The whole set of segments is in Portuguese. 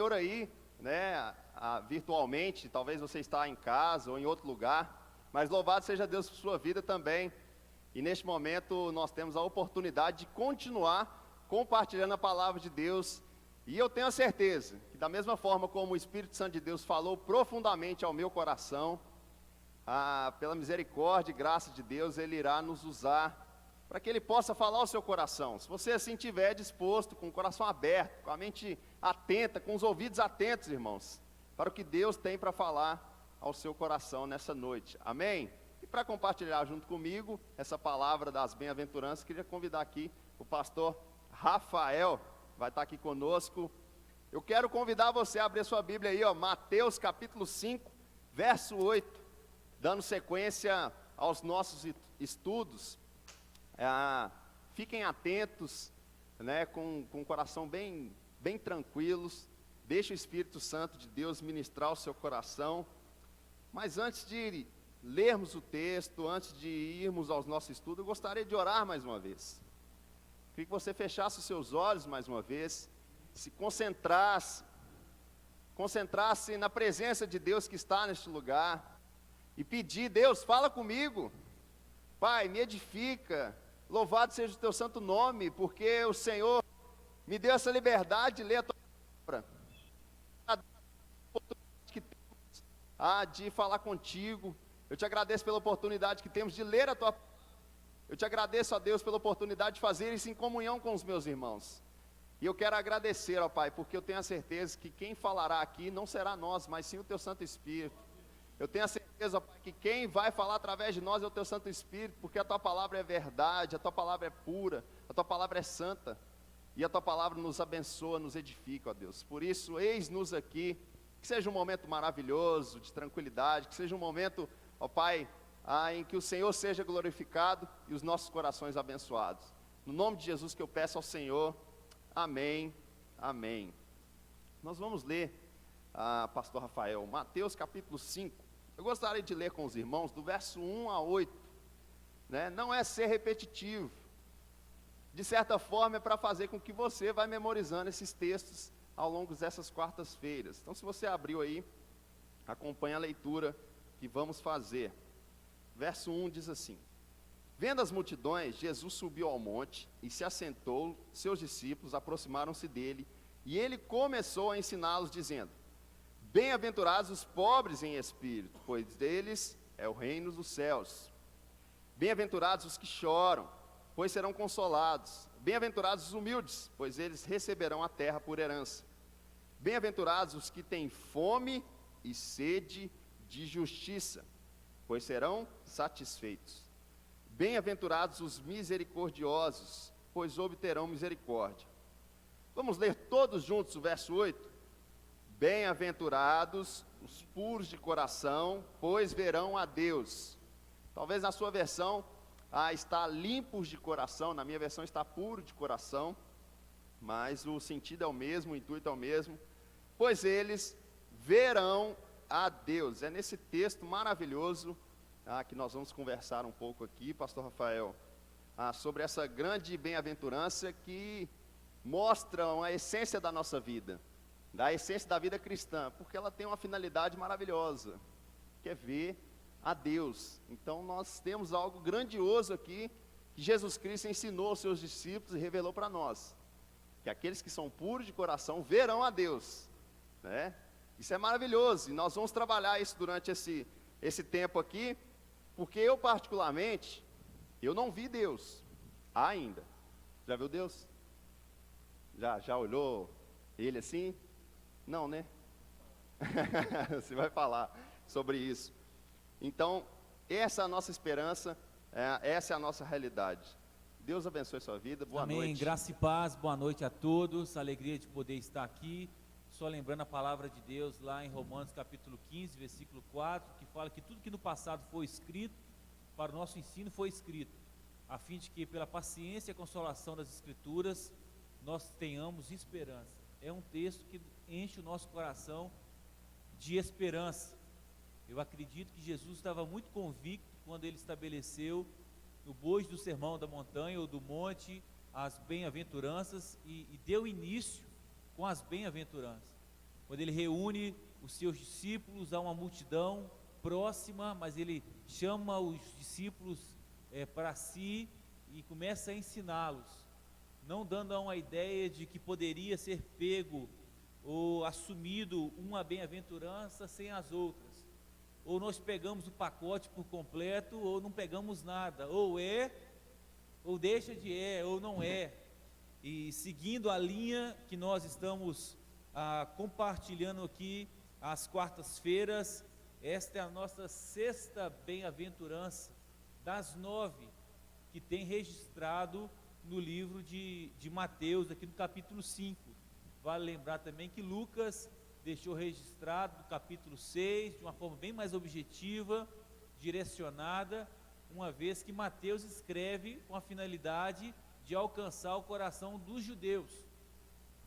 Senhor aí, né, virtualmente, talvez você está em casa ou em outro lugar, mas louvado seja Deus por sua vida também. E neste momento nós temos a oportunidade de continuar compartilhando a palavra de Deus. E eu tenho a certeza que da mesma forma como o Espírito Santo de Deus falou profundamente ao meu coração, pela misericórdia e graça de Deus, Ele irá nos usar para que Ele possa falar ao seu coração. Se você assim estiver disposto, com o coração aberto, com a mente atenta, com os ouvidos atentos, irmãos, para o que Deus tem para falar ao seu coração nessa noite. Amém? E para compartilhar junto comigo essa palavra das bem-aventuranças, queria convidar aqui o pastor Rafael, vai estar aqui conosco. Eu quero convidar você a abrir sua Bíblia aí, Mateus capítulo 5, verso 8, dando sequência aos nossos estudos. Fiquem atentos, né, com o coração bem tranquilos, deixe o Espírito Santo de Deus ministrar o seu coração. Mas antes de lermos o texto, antes de irmos aos nossos estudos, eu gostaria de orar mais uma vez. Queria que você fechasse os seus olhos mais uma vez, se concentrasse na presença de Deus que está neste lugar, e pedir: Deus, fala comigo, Pai, me edifica, louvado seja o teu santo nome, porque o Senhor me deu essa liberdade de ler a tua palavra, de falar contigo. Eu te agradeço pela oportunidade que temos de ler a tua palavra. Eu te agradeço, ó Deus, pela oportunidade de fazer isso em comunhão com os meus irmãos. E eu quero agradecer, ó Pai, porque eu tenho a certeza que quem falará aqui não será nós, mas sim o teu Santo Espírito. Eu tenho a certeza, ó Pai, que quem vai falar através de nós é o teu Santo Espírito, porque a tua palavra é verdade, a tua palavra é pura, a tua palavra é santa, e a tua palavra nos abençoa, nos edifica, ó Deus. Por isso, eis-nos aqui, que seja um momento maravilhoso, de tranquilidade, que seja um momento, ó Pai, em que o Senhor seja glorificado e os nossos corações abençoados. No nome de Jesus que eu peço ao Senhor, amém, amém. Nós vamos ler, pastor Rafael, Mateus capítulo 5, eu gostaria de ler com os irmãos, do verso 1 a 8, né? Não é ser repetitivo, de certa forma é para fazer com que você vá memorizando esses textos ao longo dessas quartas-feiras. Então, se você abriu aí, acompanhe a leitura que vamos fazer. Verso 1 diz assim: Vendo as multidões, Jesus subiu ao monte e se assentou, seus discípulos aproximaram-se dele, e ele começou a ensiná-los, dizendo: Bem-aventurados os pobres em espírito, pois deles é o reino dos céus. Bem-aventurados os que choram, pois serão consolados. Bem-aventurados os humildes, pois eles receberão a terra por herança. Bem-aventurados os que têm fome e sede de justiça, pois serão satisfeitos. Bem-aventurados os misericordiosos, pois obterão misericórdia. Vamos ler todos juntos o verso 8? Bem-aventurados os puros de coração, pois verão a Deus. Talvez na sua versão está limpos de coração, na minha versão está puro de coração, mas o sentido é o mesmo, o intuito é o mesmo, pois eles verão a Deus. É nesse texto maravilhoso que nós vamos conversar um pouco aqui, pastor Rafael, sobre essa grande bem-aventurança que mostra a essência da nossa vida, da essência da vida cristã, porque ela tem uma finalidade maravilhosa, que é ver a Deus. Então nós temos algo grandioso aqui, que Jesus Cristo ensinou aos seus discípulos e revelou para nós, que aqueles que são puros de coração verão a Deus, né? Isso é maravilhoso, e nós vamos trabalhar isso durante esse tempo aqui, porque eu particularmente, eu não vi Deus ainda. Já viu Deus? Já olhou Ele assim? Não, né? Você vai falar sobre isso. Então, essa é a nossa esperança, essa é a nossa realidade. Deus abençoe a sua vida, boa Amém. noite. Graça e paz, boa noite a todos, alegria de poder estar aqui. Só lembrando a palavra de Deus lá em Romanos capítulo 15, versículo 4, que fala que tudo que no passado foi escrito, para o nosso ensino foi escrito, a fim de que pela paciência e consolação das Escrituras, nós tenhamos esperança. É um texto que enche o nosso coração de esperança. Eu acredito que Jesus estava muito convicto quando ele estabeleceu no bojo do sermão da montanha ou do monte as bem-aventuranças e deu início com as bem-aventuranças. quando ele reúne os seus discípulos a uma multidão próxima, mas ele chama os discípulos para si e começa a ensiná-los, não dando uma ideia de que poderia ser pego ou assumido uma bem-aventurança sem as outras, ou nós pegamos o pacote por completo, ou não pegamos nada, ou é, ou deixa de ou não é. E seguindo a linha que nós estamos compartilhando aqui às quartas-feiras, esta é a nossa sexta bem-aventurança das 9 que tem registrado no livro de Mateus, aqui no capítulo 5. Vale lembrar também que Lucas deixou registrado no capítulo 6, de uma forma bem mais objetiva, direcionada, uma vez que Mateus escreve com a finalidade de alcançar o coração dos judeus.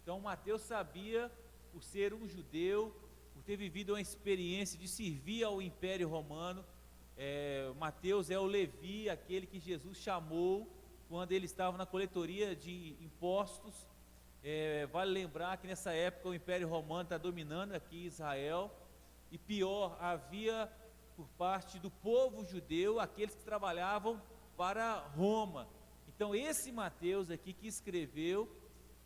Então Mateus sabia, por ser um judeu, por ter vivido uma experiência de servir ao Império Romano, Mateus é o Levi, aquele que Jesus chamou quando ele estava na coletoria de impostos. Vale lembrar que nessa época o Império Romano está dominando aqui Israel, e pior, havia por parte do povo judeu aqueles que trabalhavam para Roma. Então esse Mateus aqui que escreveu,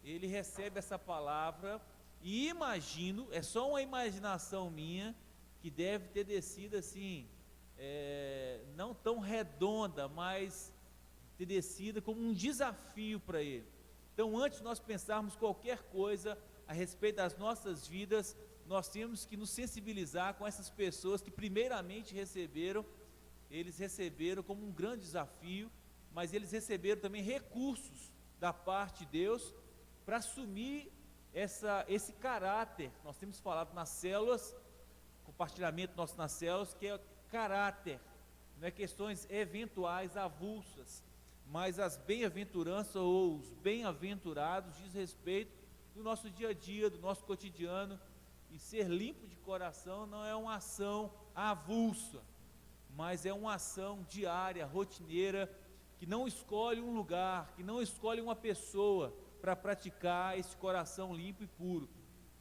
ele recebe essa palavra, e imagino, é só uma imaginação minha, que deve ter descido assim, não tão redonda, mas ter descido como um desafio para ele. Então, antes de nós pensarmos qualquer coisa a respeito das nossas vidas, nós temos que nos sensibilizar com essas pessoas que primeiramente eles receberam como um grande desafio, mas eles receberam também recursos da parte de Deus para assumir esse caráter. Nós temos falado nas células, compartilhamento nosso nas células, que é caráter, não é questões eventuais, avulsas, mas as bem-aventuranças ou os bem-aventurados diz respeito do nosso dia a dia, do nosso cotidiano. E ser limpo de coração não é uma ação avulsa, mas é uma ação diária, rotineira, que não escolhe um lugar, que não escolhe uma pessoa para praticar esse coração limpo e puro,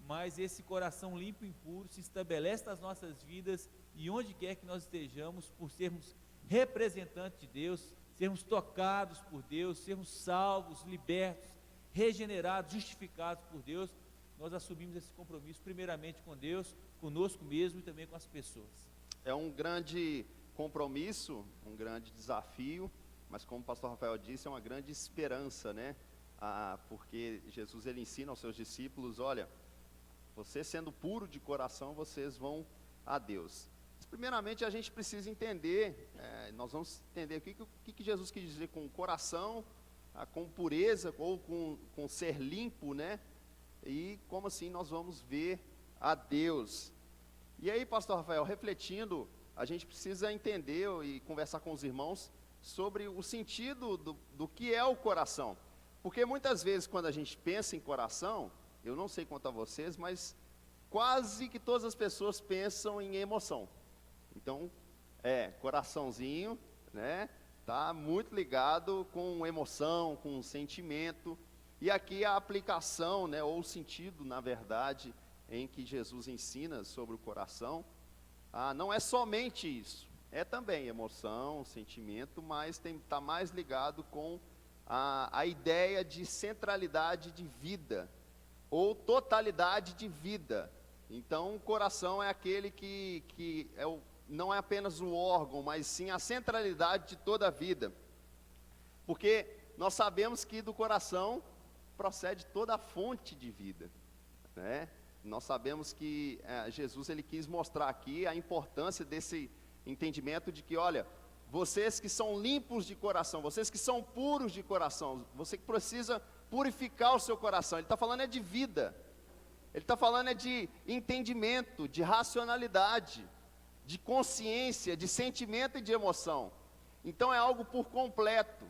mas esse coração limpo e puro se estabelece nas nossas vidas, e onde quer que nós estejamos, por sermos representantes de Deus, sermos tocados por Deus, sermos salvos, libertos, regenerados, justificados por Deus, nós assumimos esse compromisso primeiramente com Deus, conosco mesmo e também com as pessoas. É um grande compromisso, um grande desafio, mas como o pastor Rafael disse, é uma grande esperança, né? Porque Jesus ele ensina aos seus discípulos, olha, vocês sendo puro de coração, vocês vão a Deus. Mas, primeiramente a gente precisa entender, nós vamos entender o que Jesus quis dizer com coração, com pureza, ou com ser limpo, né? E como assim nós vamos ver a Deus. E aí, pastor Rafael, refletindo, a gente precisa entender e conversar com os irmãos sobre o sentido do que é o coração. Porque muitas vezes quando a gente pensa em coração, eu não sei quanto a vocês, mas quase que todas as pessoas pensam em emoção. Então, coraçãozinho, né? Tá muito ligado com emoção, com sentimento. E aqui a aplicação, né, ou o sentido, na verdade, em que Jesus ensina sobre o coração, não é somente isso, é também emoção, sentimento, mas está mais ligado com a ideia de centralidade de vida, ou totalidade de vida. Então o coração é aquele que não é apenas o órgão, mas sim a centralidade de toda a vida, porque nós sabemos que do coração procede toda a fonte de vida, né? Nós sabemos que Jesus ele quis mostrar aqui a importância desse entendimento de que, olha, vocês que são limpos de coração, vocês que são puros de coração, você que precisa purificar o seu coração, ele está falando de vida, ele está falando de entendimento, de racionalidade, de consciência, de sentimento e de emoção. Então é algo por completo.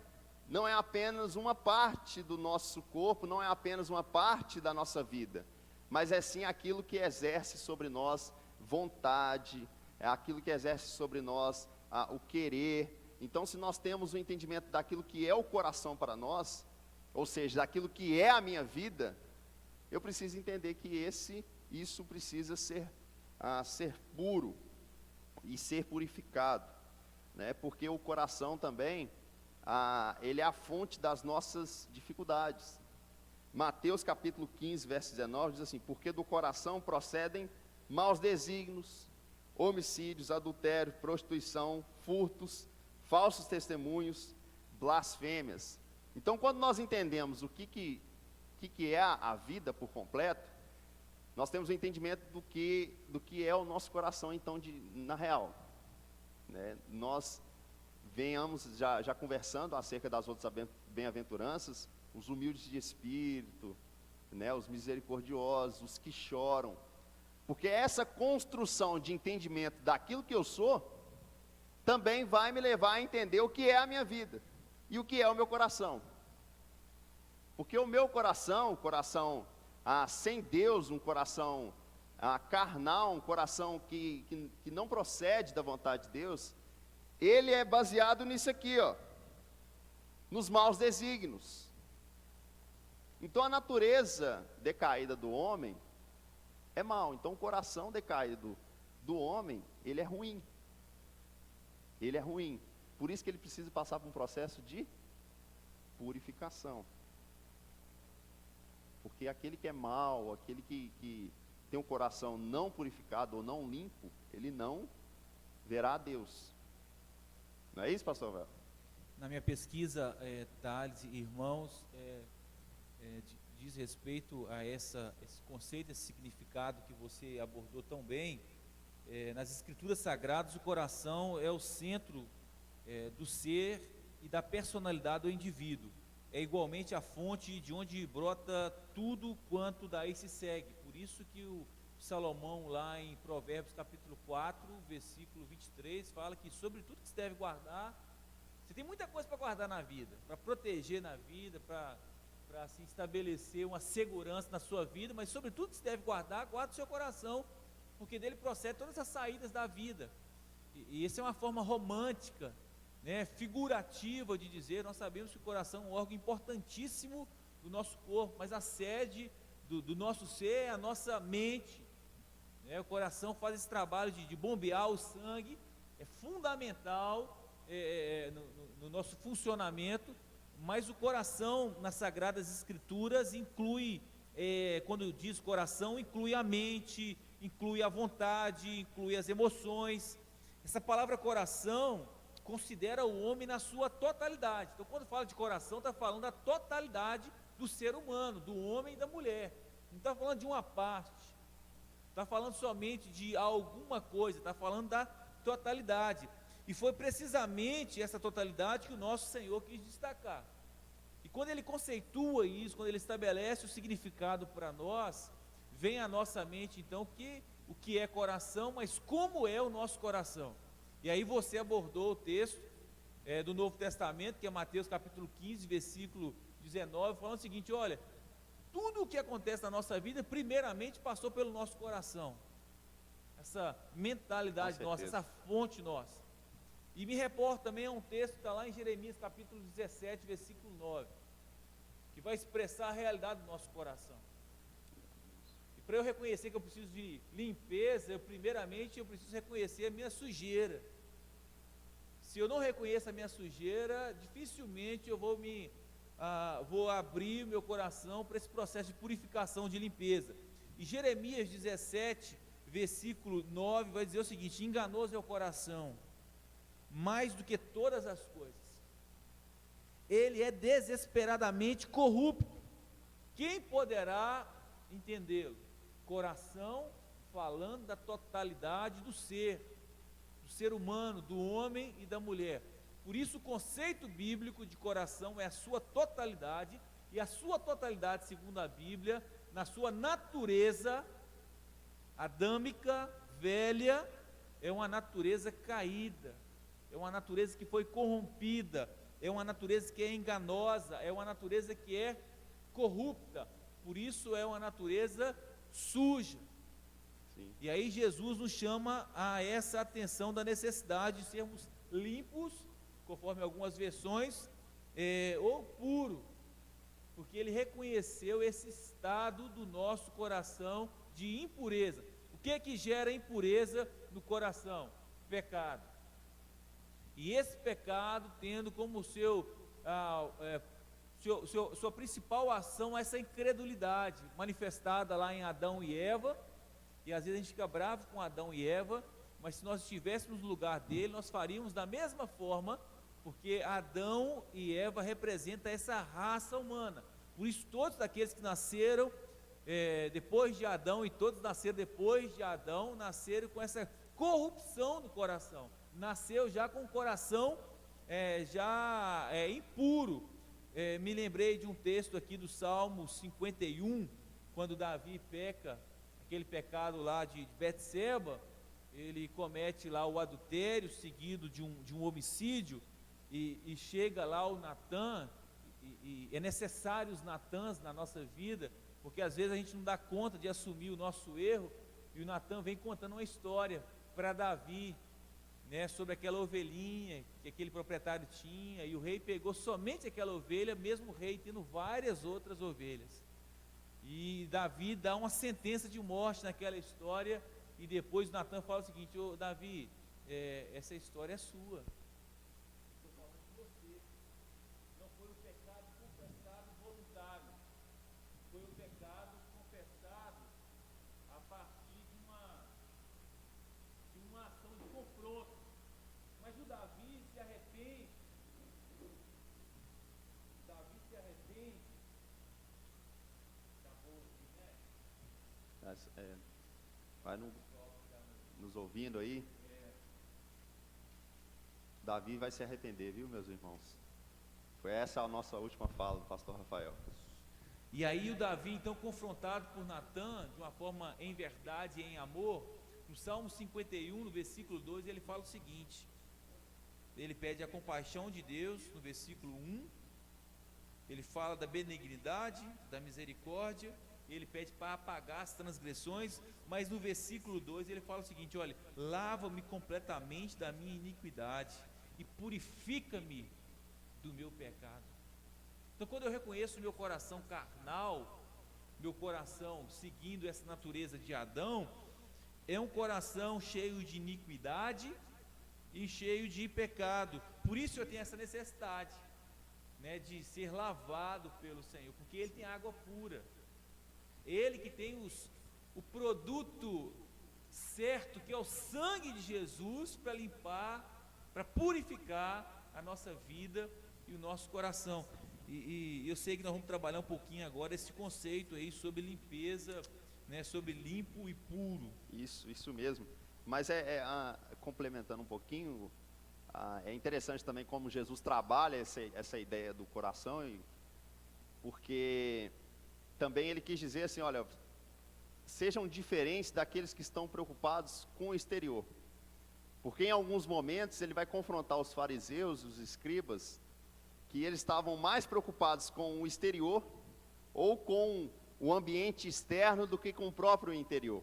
Não é apenas uma parte do nosso corpo, não é apenas uma parte da nossa vida, mas é sim aquilo que exerce sobre nós vontade, é aquilo que exerce sobre nós o querer. Então, se nós temos o entendimento daquilo que é o coração para nós, ou seja, daquilo que é a minha vida, eu preciso entender que esse isso precisa ser puro e ser purificado, né? Porque o coração também, ele é a fonte das nossas dificuldades. Mateus capítulo 15, verso 19, diz assim: porque do coração procedem maus desígnios, homicídios, adultério, prostituição, furtos, falsos testemunhos, blasfêmias. Então, quando nós entendemos o que é a vida por completo, nós temos o entendimento do que é o nosso coração, então, na real, né? Nós venhamos já conversando acerca das outras bem-aventuranças, os humildes de espírito, né? Os misericordiosos, os que choram, porque essa construção de entendimento daquilo que eu sou, também vai me levar a entender o que é a minha vida, e o que é o meu coração. Porque o meu coração, o coração sem Deus, um coração carnal, um coração que não procede da vontade de Deus, ele é baseado nisso aqui, ó, nos maus desígnios. Então a natureza decaída do homem é mal. Então o coração decaído do homem, ele é ruim. Ele é ruim. Por isso que ele precisa passar por um processo de purificação. Porque aquele que é mau, aquele que tem um coração não purificado ou não limpo, ele não verá a Deus. Não é isso, pastor Vel? Na minha pesquisa, Thales e irmãos, diz respeito a esse conceito, esse significado que você abordou tão bem. Nas Escrituras Sagradas, o coração é o centro do ser e da personalidade do indivíduo. É igualmente a fonte de onde brota tudo quanto daí se segue. Por isso que o Salomão, lá em Provérbios capítulo 4, versículo 23, fala que sobre tudo que se deve guardar, você tem muita coisa para guardar na vida, para proteger na vida, para se estabelecer uma segurança na sua vida, mas sobre tudo que se deve guardar, guarda o seu coração, porque dele procede todas as saídas da vida. E essa é uma forma romântica, né, figurativa de dizer. Nós sabemos que o coração é um órgão importantíssimo do nosso corpo, mas a sede do nosso ser é a nossa mente, né? O coração faz esse trabalho de bombear o sangue, é fundamental no nosso funcionamento, mas o coração nas Sagradas Escrituras inclui, quando diz coração, inclui a mente, inclui a vontade, inclui as emoções. Essa palavra coração considera o homem na sua totalidade. Então, quando fala de coração, está falando da totalidade do ser humano, do homem e da mulher. Não está falando de uma parte, está falando somente de alguma coisa, está falando da totalidade. E foi precisamente essa totalidade que o nosso Senhor quis destacar. E quando ele conceitua isso, quando ele estabelece o significado para nós, vem à nossa mente então o que é coração, mas como é o nosso coração. E aí você abordou o texto do Novo Testamento, que é Mateus capítulo 15, versículo 19, falando o seguinte: olha, tudo o que acontece na nossa vida, primeiramente passou pelo nosso coração, essa mentalidade nossa, essa fonte nossa. E me reporto também a um texto que está lá em Jeremias capítulo 17, versículo 9, que vai expressar a realidade do nosso coração. E para eu reconhecer que eu preciso de limpeza, primeiramente eu preciso reconhecer a minha sujeira. Se eu não reconheço a minha sujeira, dificilmente eu vou abrir meu coração para esse processo de purificação, de limpeza. E Jeremias 17, versículo 9, vai dizer o seguinte: enganoso é o coração, mais do que todas as coisas, ele é desesperadamente corrupto, quem poderá entendê-lo? Coração falando da totalidade do ser humano, do homem e da mulher. Por isso o conceito bíblico de coração é a sua totalidade, e a sua totalidade, segundo a Bíblia, na sua natureza adâmica, velha, é uma natureza caída, é uma natureza que foi corrompida, é uma natureza que é enganosa, é uma natureza que é corrupta, por isso é uma natureza suja. Sim. E aí Jesus nos chama a essa atenção da necessidade de sermos limpos, conforme algumas versões, ou puro, porque ele reconheceu esse estado do nosso coração de impureza. O que é que gera impureza no coração? Pecado. E esse pecado tendo como sua principal ação essa incredulidade manifestada lá em Adão e Eva. E às vezes a gente fica bravo com Adão e Eva, mas se nós estivéssemos no lugar dele, nós faríamos da mesma forma, porque Adão e Eva representam essa raça humana. Por isso todos aqueles que nasceram depois de Adão e todos nasceram depois de Adão, nasceram com essa corrupção no coração. Nasceu já com o coração impuro. Me lembrei de um texto aqui do Salmo 51, quando Davi peca, aquele pecado lá de Betseba, ele comete lá o adultério, seguido de um homicídio, e chega lá o Natã, e é necessário os Natãs na nossa vida, porque às vezes a gente não dá conta de assumir o nosso erro, e o Natã vem contando uma história para Davi, né, sobre aquela ovelhinha que aquele proprietário tinha, e o rei pegou somente aquela ovelha, mesmo o rei tendo várias outras ovelhas. E Davi dá uma sentença de morte naquela história, e depois Natã fala o seguinte: ô Davi, essa história é sua, estou falando de você, não foi o pecado confessado voluntário, foi o pecado confessado a partir de uma ação de confronto. Mas o Davi se arrepende, vai nos ouvindo aí, Davi vai se arrepender, viu, meus irmãos? Foi essa a nossa última fala do pastor Rafael. E aí o Davi, então, confrontado por Natã, de uma forma em verdade e em amor, no Salmo 51, no versículo 2, ele fala o seguinte, ele pede a compaixão de Deus, no versículo 1, ele fala da benignidade, da misericórdia, ele pede para apagar as transgressões, mas no versículo 2 ele fala o seguinte: olha, lava-me completamente da minha iniquidade e purifica-me do meu pecado. Então, quando eu reconheço o meu coração carnal, meu coração seguindo essa natureza de Adão, é um coração cheio de iniquidade e cheio de pecado. Por isso eu tenho essa necessidade, né, de ser lavado pelo Senhor, porque Ele tem água pura. Ele que tem o produto certo, que é o sangue de Jesus, para limpar, para purificar a nossa vida e o nosso coração. E eu sei que nós vamos trabalhar um pouquinho agora esse conceito aí sobre limpeza, né, sobre limpo e puro. Isso mesmo. Mas complementando um pouquinho, é interessante também como Jesus trabalha essa ideia do coração, porque também ele quis dizer assim: olha, sejam diferentes daqueles que estão preocupados com o exterior, porque em alguns momentos ele vai confrontar os fariseus, os escribas, que eles estavam mais preocupados com o exterior ou com o ambiente externo do que com o próprio interior.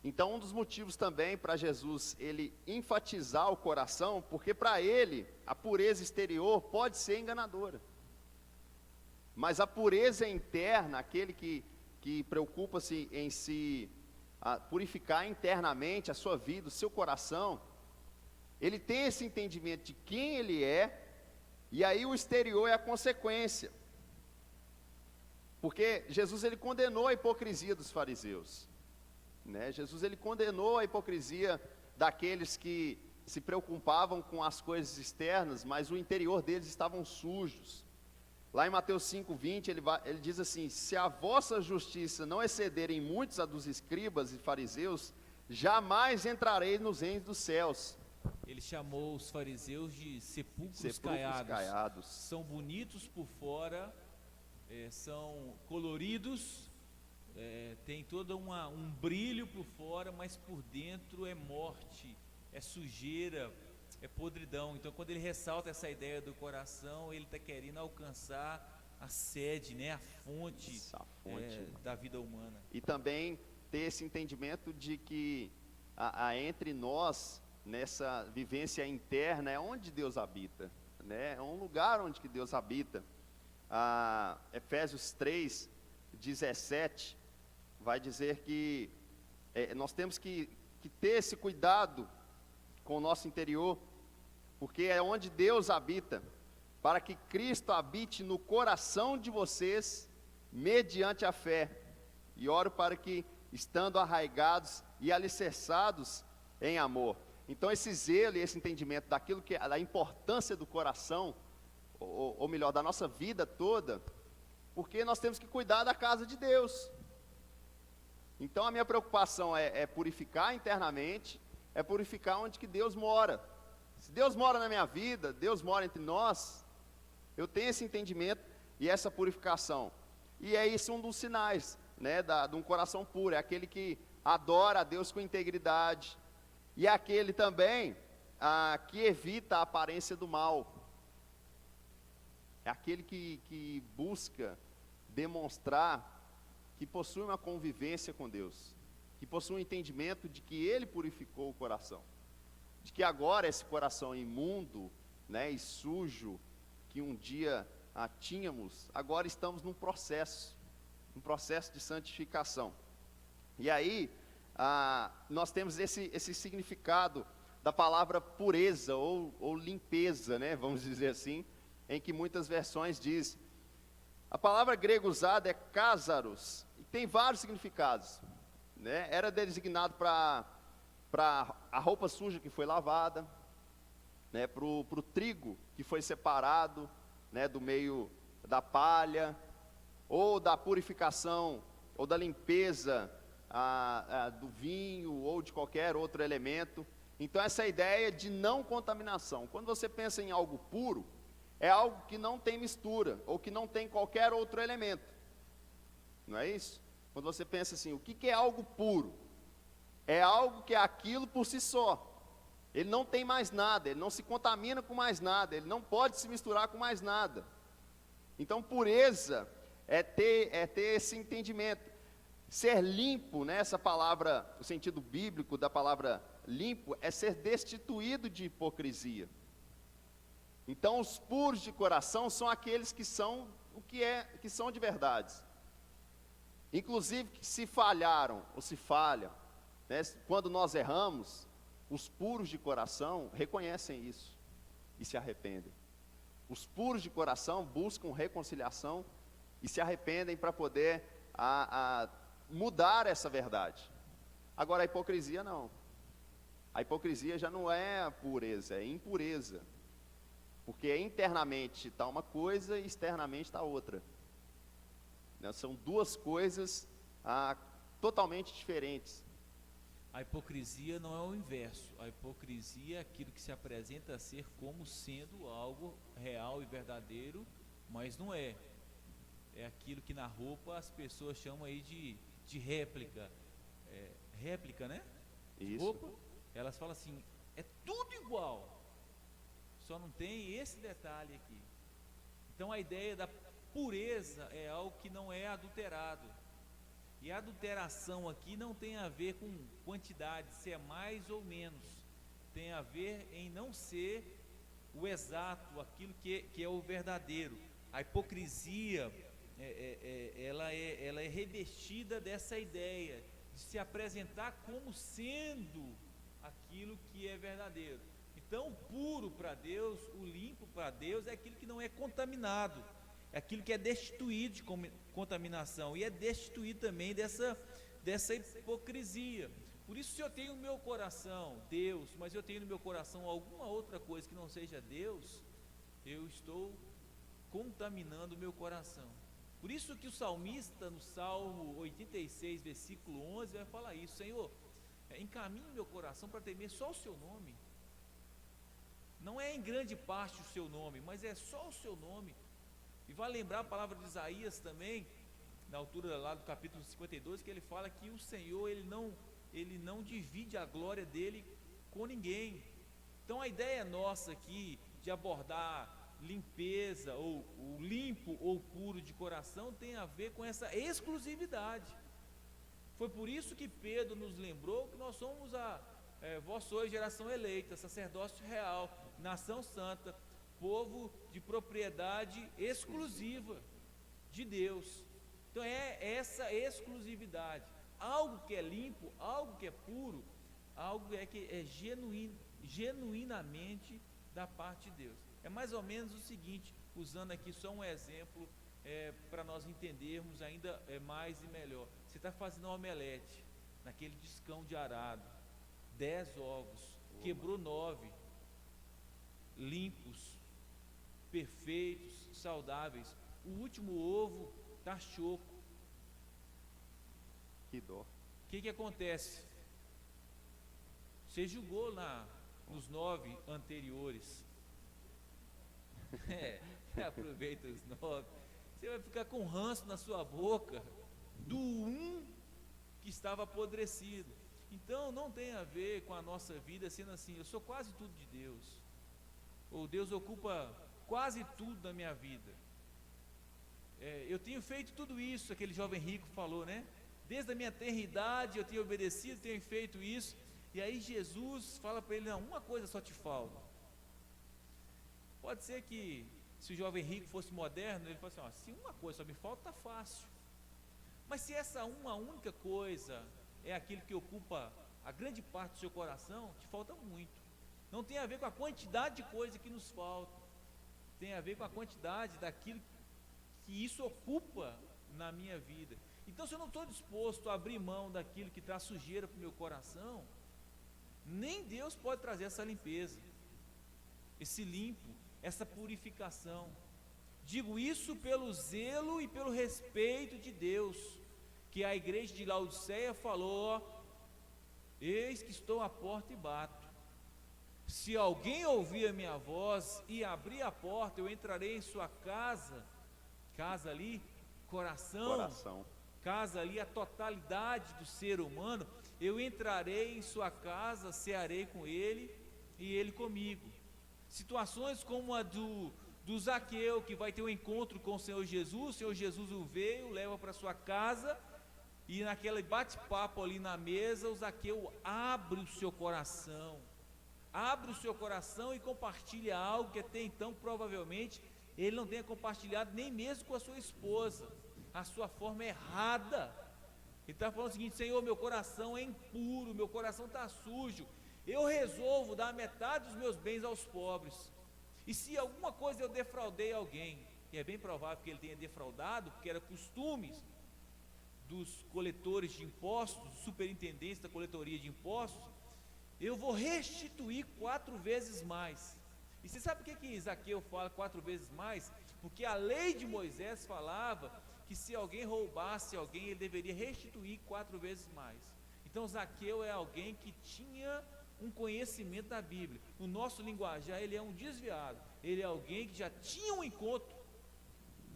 Então, um dos motivos também para Jesus ele enfatizar o coração, porque para ele a pureza exterior pode ser enganadora, mas a pureza interna, aquele que preocupa-se em se purificar internamente a sua vida, o seu coração, ele tem esse entendimento de quem ele é, e aí o exterior é a consequência. Porque Jesus ele condenou a hipocrisia dos fariseus, né? Jesus ele condenou a hipocrisia daqueles que se preocupavam com as coisas externas, mas o interior deles estavam sujos. Lá em Mateus 5:20 ele diz assim: se a vossa justiça não exceder em muitos a dos escribas e fariseus, jamais entrarei nos reinos dos céus. Ele chamou os fariseus de sepulcros caiados. São bonitos por fora, são coloridos, tem todo um brilho por fora, mas por dentro é morte, é sujeira, é podridão. Então, quando ele ressalta essa ideia do coração, ele está querendo alcançar a sede, né, a fonte da vida humana. E também ter esse entendimento de que entre nós, nessa vivência interna, é onde Deus habita, né? É um lugar onde que Deus habita. Efésios 3:17 vai dizer que nós temos que ter esse cuidado com o nosso interior, porque é onde Deus habita, para que Cristo habite no coração de vocês, mediante a fé. E oro para que, estando arraigados e alicerçados em amor. Então esse zelo e esse entendimento daquilo que da importância do coração, ou melhor, da nossa vida toda, porque nós temos que cuidar da casa de Deus. Então a minha preocupação é purificar internamente, é purificar onde que Deus mora. Se Deus mora na minha vida, Deus mora entre nós, eu tenho esse entendimento e essa purificação. E é isso um dos sinais, né, de um coração puro, é aquele que adora a Deus com integridade, e é aquele também que evita a aparência do mal, é aquele que busca demonstrar que possui uma convivência com Deus, que possui um entendimento de que Ele purificou o coração, de que agora esse coração imundo, né, e sujo, que um dia tínhamos, agora estamos num processo de santificação. E aí, nós temos esse significado da palavra pureza ou limpeza, né, vamos dizer assim, em que muitas versões diz. A palavra grega usada é kásaros, e tem vários significados, né? Era designado para a roupa suja que foi lavada, né, para o trigo que foi separado, né, do meio da palha, ou da purificação, ou da limpeza do vinho, ou de qualquer outro elemento. Então essa ideia de não contaminação, quando você pensa em algo puro, é algo que não tem mistura, ou que não tem qualquer outro elemento, não é isso? Quando você pensa assim, o que é algo puro? É algo que é aquilo por si só, ele não tem mais nada, ele não se contamina com mais nada, ele não pode se misturar com mais nada. Então pureza é ter esse entendimento. Ser limpo, né, essa palavra, o sentido bíblico da palavra limpo, é ser destituído de hipocrisia. Então os puros de coração são aqueles que são que são de verdades. Inclusive que se falharam ou se falham, né, quando nós erramos, os puros de coração reconhecem isso e se arrependem. Os puros de coração buscam reconciliação e se arrependem para poder mudar essa verdade. Agora a hipocrisia não. A hipocrisia já não é a pureza, é impureza. Porque internamente está uma coisa e externamente está outra. Né? São duas coisas totalmente diferentes. A hipocrisia não é o inverso. A hipocrisia é aquilo que se apresenta a ser como sendo algo real e verdadeiro, mas não é. É aquilo que na roupa as pessoas chamam aí de réplica. Réplica, né? Isso. Roupa, elas falam assim, é tudo igual. Só não tem esse detalhe aqui. Então a ideia da pureza é algo que não é adulterado. E a adulteração aqui não tem a ver com quantidade, se é mais ou menos. Tem a ver em não ser o exato, aquilo que é o verdadeiro. A hipocrisia, ela é revestida dessa ideia de se apresentar como sendo aquilo que é verdadeiro. Então, o puro para Deus, o limpo para Deus é aquilo que não é contaminado, é aquilo que é destituído de contaminação e é destituído também dessa hipocrisia. Por isso, se eu tenho no meu coração Deus, mas eu tenho no meu coração alguma outra coisa que não seja Deus, eu estou contaminando o meu coração. Por isso que o salmista no Salmo 86, versículo 11, vai falar isso: Senhor, encaminhe o meu coração para temer só o seu nome. Não é em grande parte o seu nome, mas é só o seu nome. E vai lembrar a palavra de Isaías também, na altura lá do capítulo 52, que ele fala que o Senhor, ele não divide a glória dele com ninguém. Então a ideia nossa aqui de abordar limpeza, ou limpo ou puro de coração, tem a ver com essa exclusividade. Foi por isso que Pedro nos lembrou que nós somos vós sois geração eleita, sacerdócio real, nação santa, povo de propriedade exclusiva de Deus. Então é essa exclusividade, algo que é limpo, algo que é puro, algo que é genuinamente da parte de Deus. É mais ou menos o seguinte, usando aqui só um exemplo, para nós entendermos ainda mais e melhor. Você está fazendo um omelete, naquele discão de arado, 10 ovos, quebrou 9, limpos, perfeitos, saudáveis. O último ovo está choco. Que dó. O que acontece? Você julgou nos 9 anteriores. Aproveita os 9. Você vai ficar com ranço na sua boca do que estava apodrecido. Então não tem a ver com a nossa vida sendo assim, eu sou quase tudo de Deus, ou Deus ocupa quase tudo da minha vida. Eu tenho feito tudo isso, aquele jovem rico falou, né? Desde a minha tenra idade eu tenho obedecido, tenho feito isso. E aí Jesus fala para ele, não, uma coisa só te falta. Pode ser que se o jovem rico fosse moderno, ele fala assim, se uma coisa só me falta, está fácil. Mas se essa uma única coisa é aquilo que ocupa a grande parte do seu coração, te falta muito. Não tem a ver com a quantidade de coisa que nos falta, tem a ver com a quantidade daquilo que isso ocupa na minha vida. Então, se eu não estou disposto a abrir mão daquilo que traz sujeira para o meu coração, nem Deus pode trazer essa limpeza, esse limpo, essa purificação. Digo isso pelo zelo e pelo respeito de Deus, que a igreja de Laodiceia falou: eis que estou à porta e bato. Se alguém ouvir a minha voz e abrir a porta, eu entrarei em sua casa. Casa ali, coração. Casa ali, a totalidade do ser humano. Eu entrarei em sua casa, cearei com ele e ele comigo. Situações como a do Zaqueu, que vai ter um encontro com o Senhor Jesus o veio, leva para sua casa, e naquele bate-papo ali na mesa, o Zaqueu abre o seu coração e compartilha algo que até então provavelmente ele não tenha compartilhado nem mesmo com a sua esposa, a sua forma errada. Ele está falando o seguinte: Senhor, meu coração é impuro, meu coração está sujo, eu resolvo dar metade dos meus bens aos pobres. E se alguma coisa eu defraudei alguém, e é bem provável que ele tenha defraudado, porque era costume dos coletores de impostos, dos superintendentes da coletoria de impostos, eu vou restituir 4 vezes mais. E você sabe por que Zaqueu fala 4 vezes mais? Porque a lei de Moisés falava que se alguém roubasse alguém, ele deveria restituir 4 vezes mais. Então Zaqueu é alguém que tinha um conhecimento da Bíblia. No nosso linguajar, ele é um desviado, ele é alguém que já tinha um encontro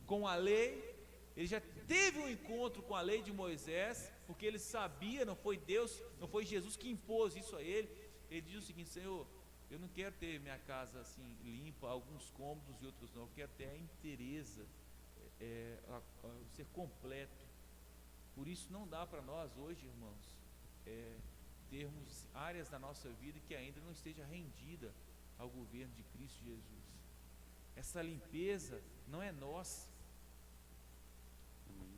com a lei, ele já teve um encontro com a lei de Moisés, porque ele sabia, não foi Deus, não foi Jesus que impôs isso a ele. Ele diz o seguinte: Senhor, eu não quero ter minha casa assim limpa, alguns cômodos e outros não, eu quero ter a inteireza, ser completo. Por isso não dá para nós hoje, irmãos, termos áreas da nossa vida que ainda não esteja rendida ao governo de Cristo Jesus. Essa limpeza não é nossa.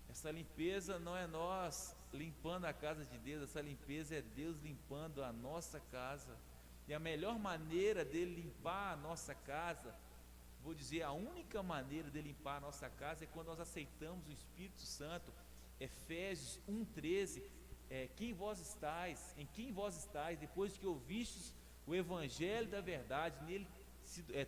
Essa limpeza não é nós limpando a casa de Deus, essa limpeza é Deus limpando a nossa casa. E a melhor maneira dele limpar a nossa casa, vou dizer, a única maneira de limpar a nossa casa é quando nós aceitamos o Espírito Santo. Efésios 1,13, em quem vós estáis, depois que ouvistes o Evangelho da verdade, nele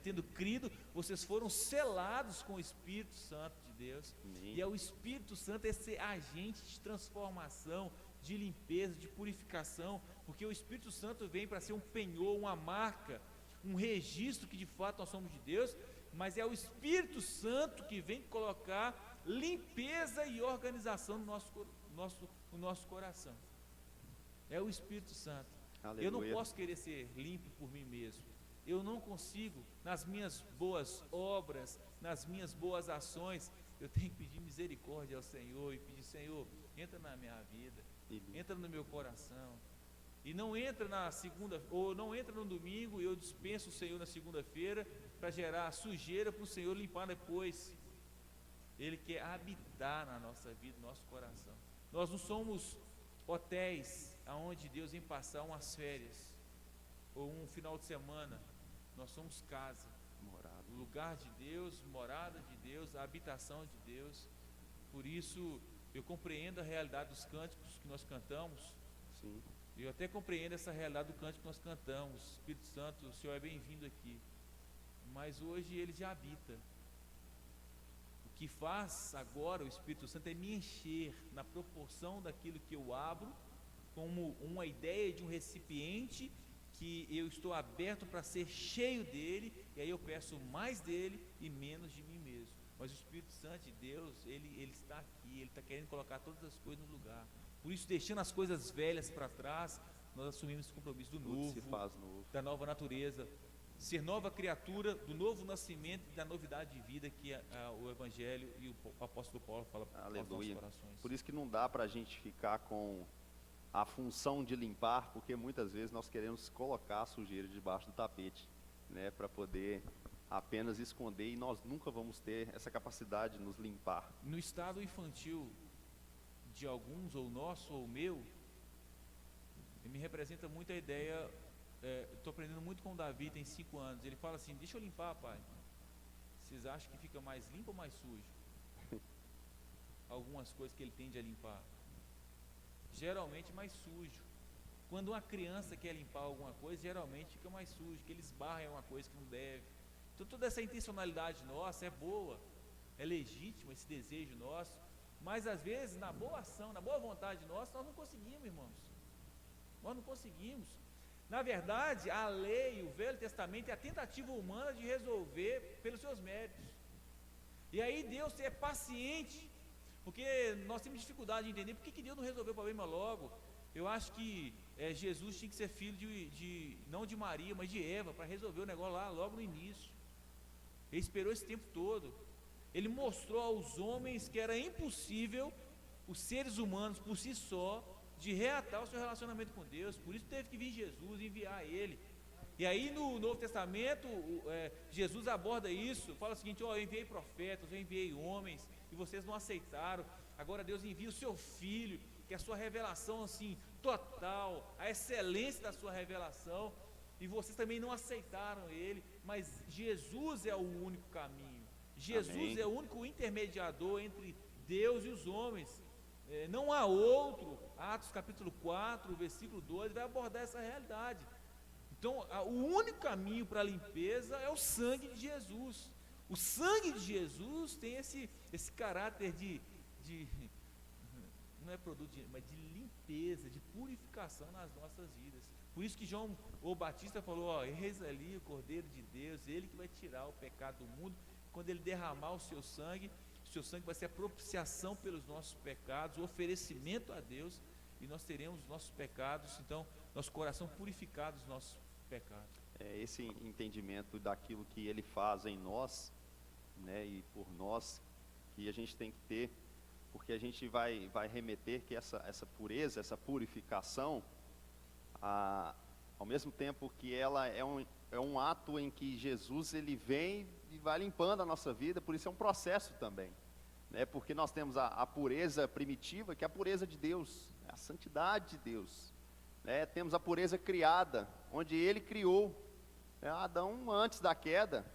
tendo crido, vocês foram selados com o Espírito Santo de Deus. Amém. E é o Espírito Santo esse agente de transformação, de limpeza, de purificação, porque o Espírito Santo vem para ser um penhor, uma marca, um registro que de fato nós somos de Deus, mas é o Espírito Santo que vem colocar limpeza e organização no nosso coração. É o Espírito Santo. Aleluia. Eu não posso querer ser limpo por mim mesmo. Eu não consigo, nas minhas boas obras, nas minhas boas ações. Eu tenho que pedir misericórdia ao Senhor e pedir: Senhor, entra na minha vida, entra no meu coração. E não entra na segunda, ou não entra no domingo e eu dispenso o Senhor na segunda-feira para gerar sujeira para o Senhor limpar depois. Ele quer habitar na nossa vida, no nosso coração. Nós não somos hotéis aonde Deus vem passar umas férias ou um final de semana. Nós somos casa, Morado. o lugar de Deus, morada de Deus, a habitação de Deus. Por isso eu compreendo a realidade dos cânticos que nós cantamos. Sim. Eu até compreendo essa realidade do cântico que nós cantamos. Espírito Santo, o Senhor é bem-vindo aqui. Mas hoje Ele já habita. O que faz agora o Espírito Santo é me encher na proporção daquilo que eu abro, como uma ideia de um recipiente que eu estou aberto para ser cheio dele, e aí eu peço mais dele e menos de mim mesmo. Mas o Espírito Santo de Deus, ele está aqui, ele está querendo colocar todas as coisas no lugar. Por isso, deixando as coisas velhas para trás, nós assumimos esse compromisso do Tudo se novo, faz novo. da nova natureza, ser nova criatura, do novo nascimento e da novidade de vida que o Evangelho e o apóstolo Paulo fala aos nossos Aleluia. corações. Por isso que não dá para a gente ficar com a função de limpar, porque muitas vezes nós queremos colocar a sujeira debaixo do tapete, né, para poder apenas esconder, e nós nunca vamos ter essa capacidade de nos limpar. No estado infantil de alguns, ou nosso, ou meu, me representa muito a ideia. Estou aprendendo muito com o Davi, tem 5 anos. Ele fala assim: deixa eu limpar, pai. Vocês acham que fica mais limpo ou mais sujo? Algumas coisas que ele tende a limpar, geralmente mais sujo. Quando uma criança quer limpar alguma coisa, geralmente fica mais sujo, que ele esbarra em alguma coisa que não deve. Então toda essa intencionalidade nossa é boa, é legítima esse desejo nosso, mas às vezes na boa ação, na boa vontade nossa, nós não conseguimos, irmãos. Nós não conseguimos. Na verdade, a lei, o Velho Testamento é a tentativa humana de resolver pelos seus méritos. E aí Deus é paciente, porque nós temos dificuldade de entender por que Deus não resolveu o problema logo. Eu acho que Jesus tinha que ser filho não de Maria, mas de Eva, para resolver o negócio lá logo no início. Ele esperou esse tempo todo. Ele mostrou aos homens que era impossível os seres humanos por si só de reatar o seu relacionamento com Deus. Por isso teve que vir Jesus, enviar ele. E aí no Novo Testamento, Jesus aborda isso, fala o seguinte: eu enviei profetas, eu enviei homens, e vocês não aceitaram. Agora Deus envia o seu Filho, que é a sua revelação assim, total, a excelência da sua revelação, e vocês também não aceitaram ele. Mas Jesus é o único caminho, Jesus Amém. é o único intermediador entre Deus e os homens. Não há outro. Atos capítulo 4, versículo 2 vai abordar essa realidade. Então o único caminho para a limpeza é o sangue de Jesus. O sangue de Jesus tem esse caráter de não é produto, mas de limpeza, de purificação nas nossas vidas. Por isso que João o Batista falou: eis ali o Cordeiro de Deus, ele que vai tirar o pecado do mundo. Quando ele derramar o seu sangue vai ser a propiciação pelos nossos pecados, o oferecimento a Deus, e nós teremos os nossos pecados, então, nosso coração purificado dos nossos pecados. Esse entendimento daquilo que ele faz em nós, né, e por nós, que a gente tem que ter, porque a gente vai remeter que essa pureza, essa purificação, ao mesmo tempo que ela é um ato em que Jesus ele vem e vai limpando a nossa vida, por isso é um processo também, né? Porque nós temos a pureza primitiva, que é a pureza de Deus, a santidade de Deus, né? Temos a pureza criada, onde Ele criou, né? Adão antes da queda,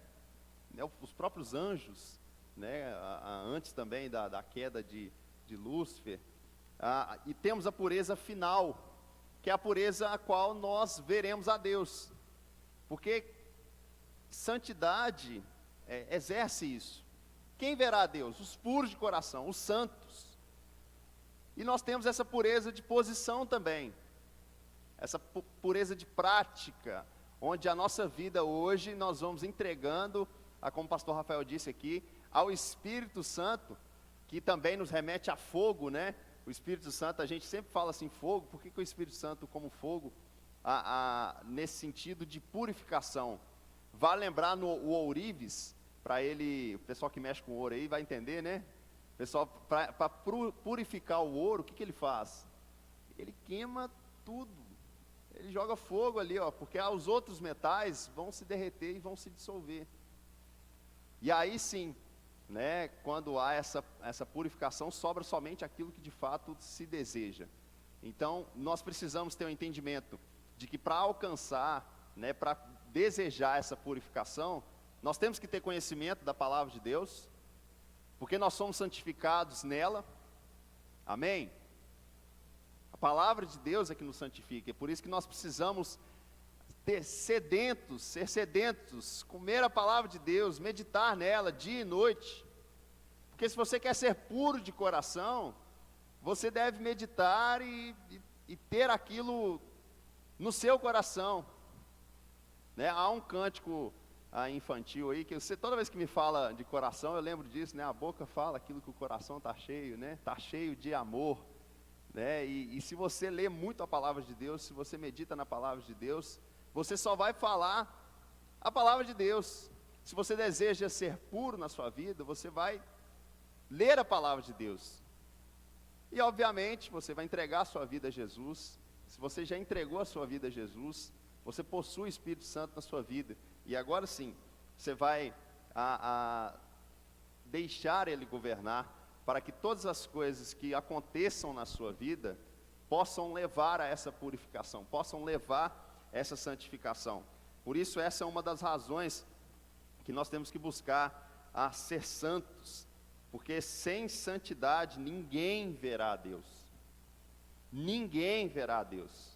né? Os próprios anjos, né? Antes também da queda de Lúcifer, e temos a pureza final, que é a pureza a qual nós veremos a Deus, porque santidade exerce isso. Quem verá a Deus? Os puros de coração, os santos. E nós temos essa pureza de posição também, essa pureza de prática, onde a nossa vida hoje nós vamos entregando, como o pastor Rafael disse aqui, ao Espírito Santo, que também nos remete a fogo, né? O Espírito Santo, a gente sempre fala assim, fogo. Por que o Espírito Santo como fogo? Nesse sentido de purificação. Vale lembrar o ourives, para ele, o pessoal que mexe com ouro aí vai entender, né? O pessoal, para purificar o ouro, o que ele faz? Ele queima tudo. Ele joga fogo ali, porque os outros metais vão se derreter e vão se dissolver. E aí sim, né, quando há essa purificação, sobra somente aquilo que de fato se deseja. Então, nós precisamos ter um entendimento de que para alcançar, né, para desejar essa purificação, nós temos que ter conhecimento da palavra de Deus, porque nós somos santificados nela, amém? A palavra de Deus é que nos santifica, é por isso que nós precisamos ser sedentos, comer a palavra de Deus, meditar nela dia e noite, porque se você quer ser puro de coração, você deve meditar e ter aquilo no seu coração, né? Há um cântico infantil aí, que você, toda vez que me fala de coração, eu lembro disso, né? A boca fala aquilo que o coração está cheio, né? Está cheio de amor, né? E se você lê muito a palavra de Deus, se você medita na palavra de Deus, você só vai falar a palavra de Deus. Se você deseja ser puro na sua vida, você vai ler a palavra de Deus. E obviamente você vai entregar a sua vida a Jesus. Se você já entregou a sua vida a Jesus, você possui o Espírito Santo na sua vida. E agora sim, você vai deixar Ele governar, para que todas as coisas que aconteçam na sua vida, possam levar a essa purificação, possam levar a essa santificação. Por isso essa é uma das razões que nós temos que buscar a ser santos, porque sem santidade ninguém verá a Deus. Ninguém verá a Deus.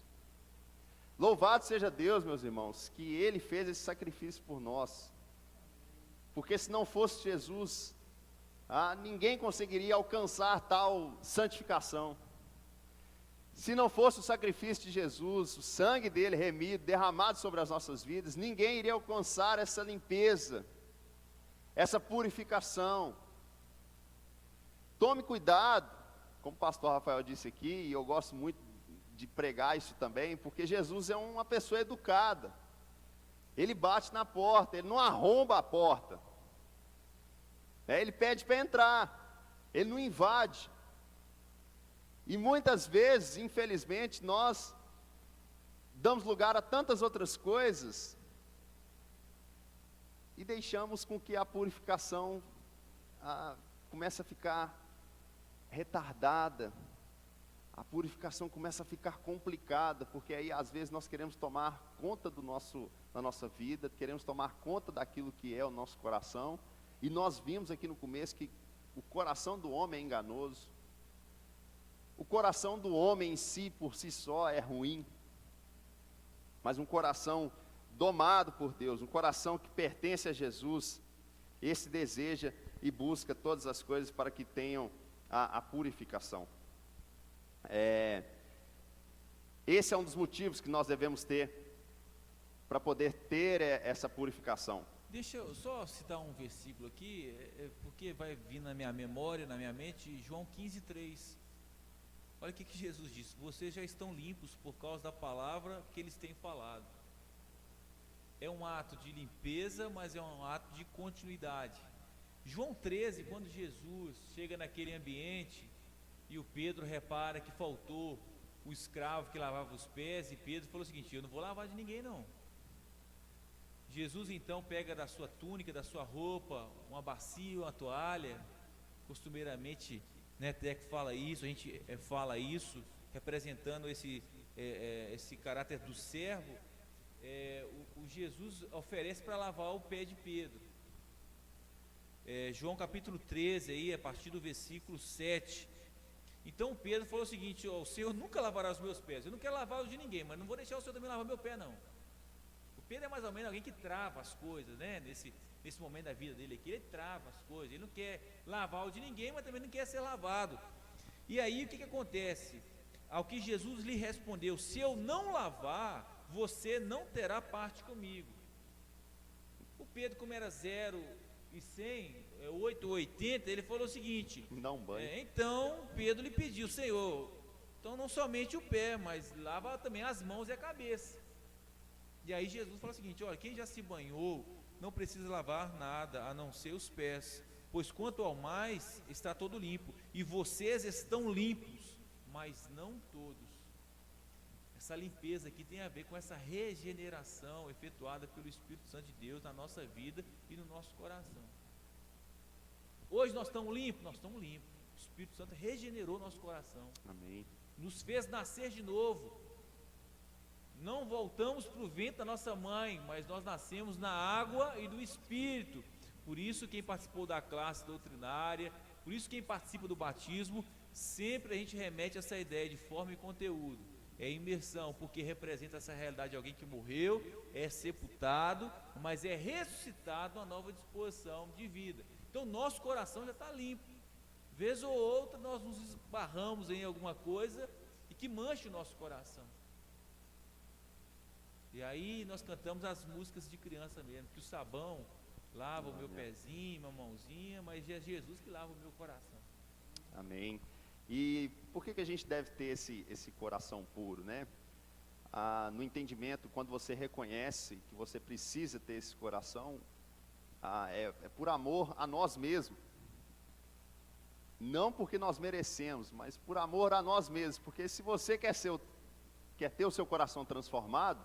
Louvado seja Deus, meus irmãos, que Ele fez esse sacrifício por nós, porque se não fosse Jesus, ninguém conseguiria alcançar tal santificação. Se não fosse o sacrifício de Jesus, o sangue dele remido, derramado sobre as nossas vidas, ninguém iria alcançar essa limpeza, essa purificação. Tome cuidado, como o pastor Rafael disse aqui, e eu gosto muito de pregar isso também, porque Jesus é uma pessoa educada. Ele bate na porta, ele não arromba a porta. Ele pede para entrar, ele não invade. E muitas vezes, infelizmente, nós damos lugar a tantas outras coisas e deixamos com que a purificação comece a ficar retardada. A purificação começa a ficar complicada, porque aí às vezes nós queremos tomar conta da nossa vida, queremos tomar conta daquilo que é o nosso coração, e nós vimos aqui no começo que o coração do homem é enganoso, o coração do homem em si, por si só, é ruim, mas um coração domado por Deus, um coração que pertence a Jesus, esse deseja e busca todas as coisas para que tenham a purificação. Esse é um dos motivos que nós devemos ter para poder ter essa purificação. Deixa eu só citar um versículo aqui, porque vai vir na minha memória, na minha mente, João 15:3. Olha o que Jesus disse: vocês já estão limpos por causa da palavra que eles têm falado. É um ato de limpeza, mas é um ato de continuidade. João 13, quando Jesus chega naquele ambiente e o Pedro repara que faltou o escravo que lavava os pés, e Pedro falou o seguinte: eu não vou lavar de ninguém não. Jesus então pega da sua túnica, da sua roupa, uma bacia, uma toalha, costumeiramente, né, Teco fala isso, a gente fala isso, representando esse caráter do servo. O Jesus oferece para lavar o pé de Pedro. João capítulo 13, aí, a partir do versículo 7. Então Pedro falou o seguinte: o Senhor nunca lavará os meus pés. Eu não quero lavar os de ninguém, mas não vou deixar o Senhor também lavar meu pé, não. O Pedro é mais ou menos alguém que trava as coisas, né? Nesse momento da vida dele aqui, ele trava as coisas. Ele não quer lavar o de ninguém, mas também não quer ser lavado. E aí o que acontece? Ao que Jesus lhe respondeu: se eu não lavar, você não terá parte comigo. O Pedro, como era 0 e 100, 8 ou 80, ele falou o seguinte: Dá um banho. Então Pedro lhe pediu: Senhor, então não somente o pé, mas lava também as mãos e a cabeça. E aí Jesus falou o seguinte: olha, quem já se banhou não precisa lavar nada a não ser os pés, pois quanto ao mais está todo limpo, e vocês estão limpos, mas não todos. Essa limpeza aqui tem a ver com essa regeneração efetuada pelo Espírito Santo de Deus na nossa vida e no nosso coração. Hoje nós estamos limpos? Nós estamos limpos. O Espírito Santo regenerou nosso coração, Amém. nos fez nascer de novo. Não voltamos para o ventre da nossa mãe, mas nós nascemos na água e do Espírito. Por isso quem participou da classe doutrinária, por isso quem participa do batismo, sempre a gente remete a essa ideia de forma e conteúdo. É imersão, porque representa essa realidade de alguém que morreu, é sepultado, mas é ressuscitado a nova disposição de vida. Então nosso coração já está limpo. Vez ou outra nós nos esbarramos em alguma coisa e que manche o nosso coração. E aí nós cantamos as músicas de criança mesmo, que o sabão lava o meu pezinho, minha mãozinha, mas é Jesus que lava o meu coração. Amém. E por que a gente deve ter esse coração puro, né? No entendimento, quando você reconhece que você precisa ter esse coração, é por amor a nós mesmos. Não porque nós merecemos, mas por amor a nós mesmos. Porque se você quer ter o seu coração transformado,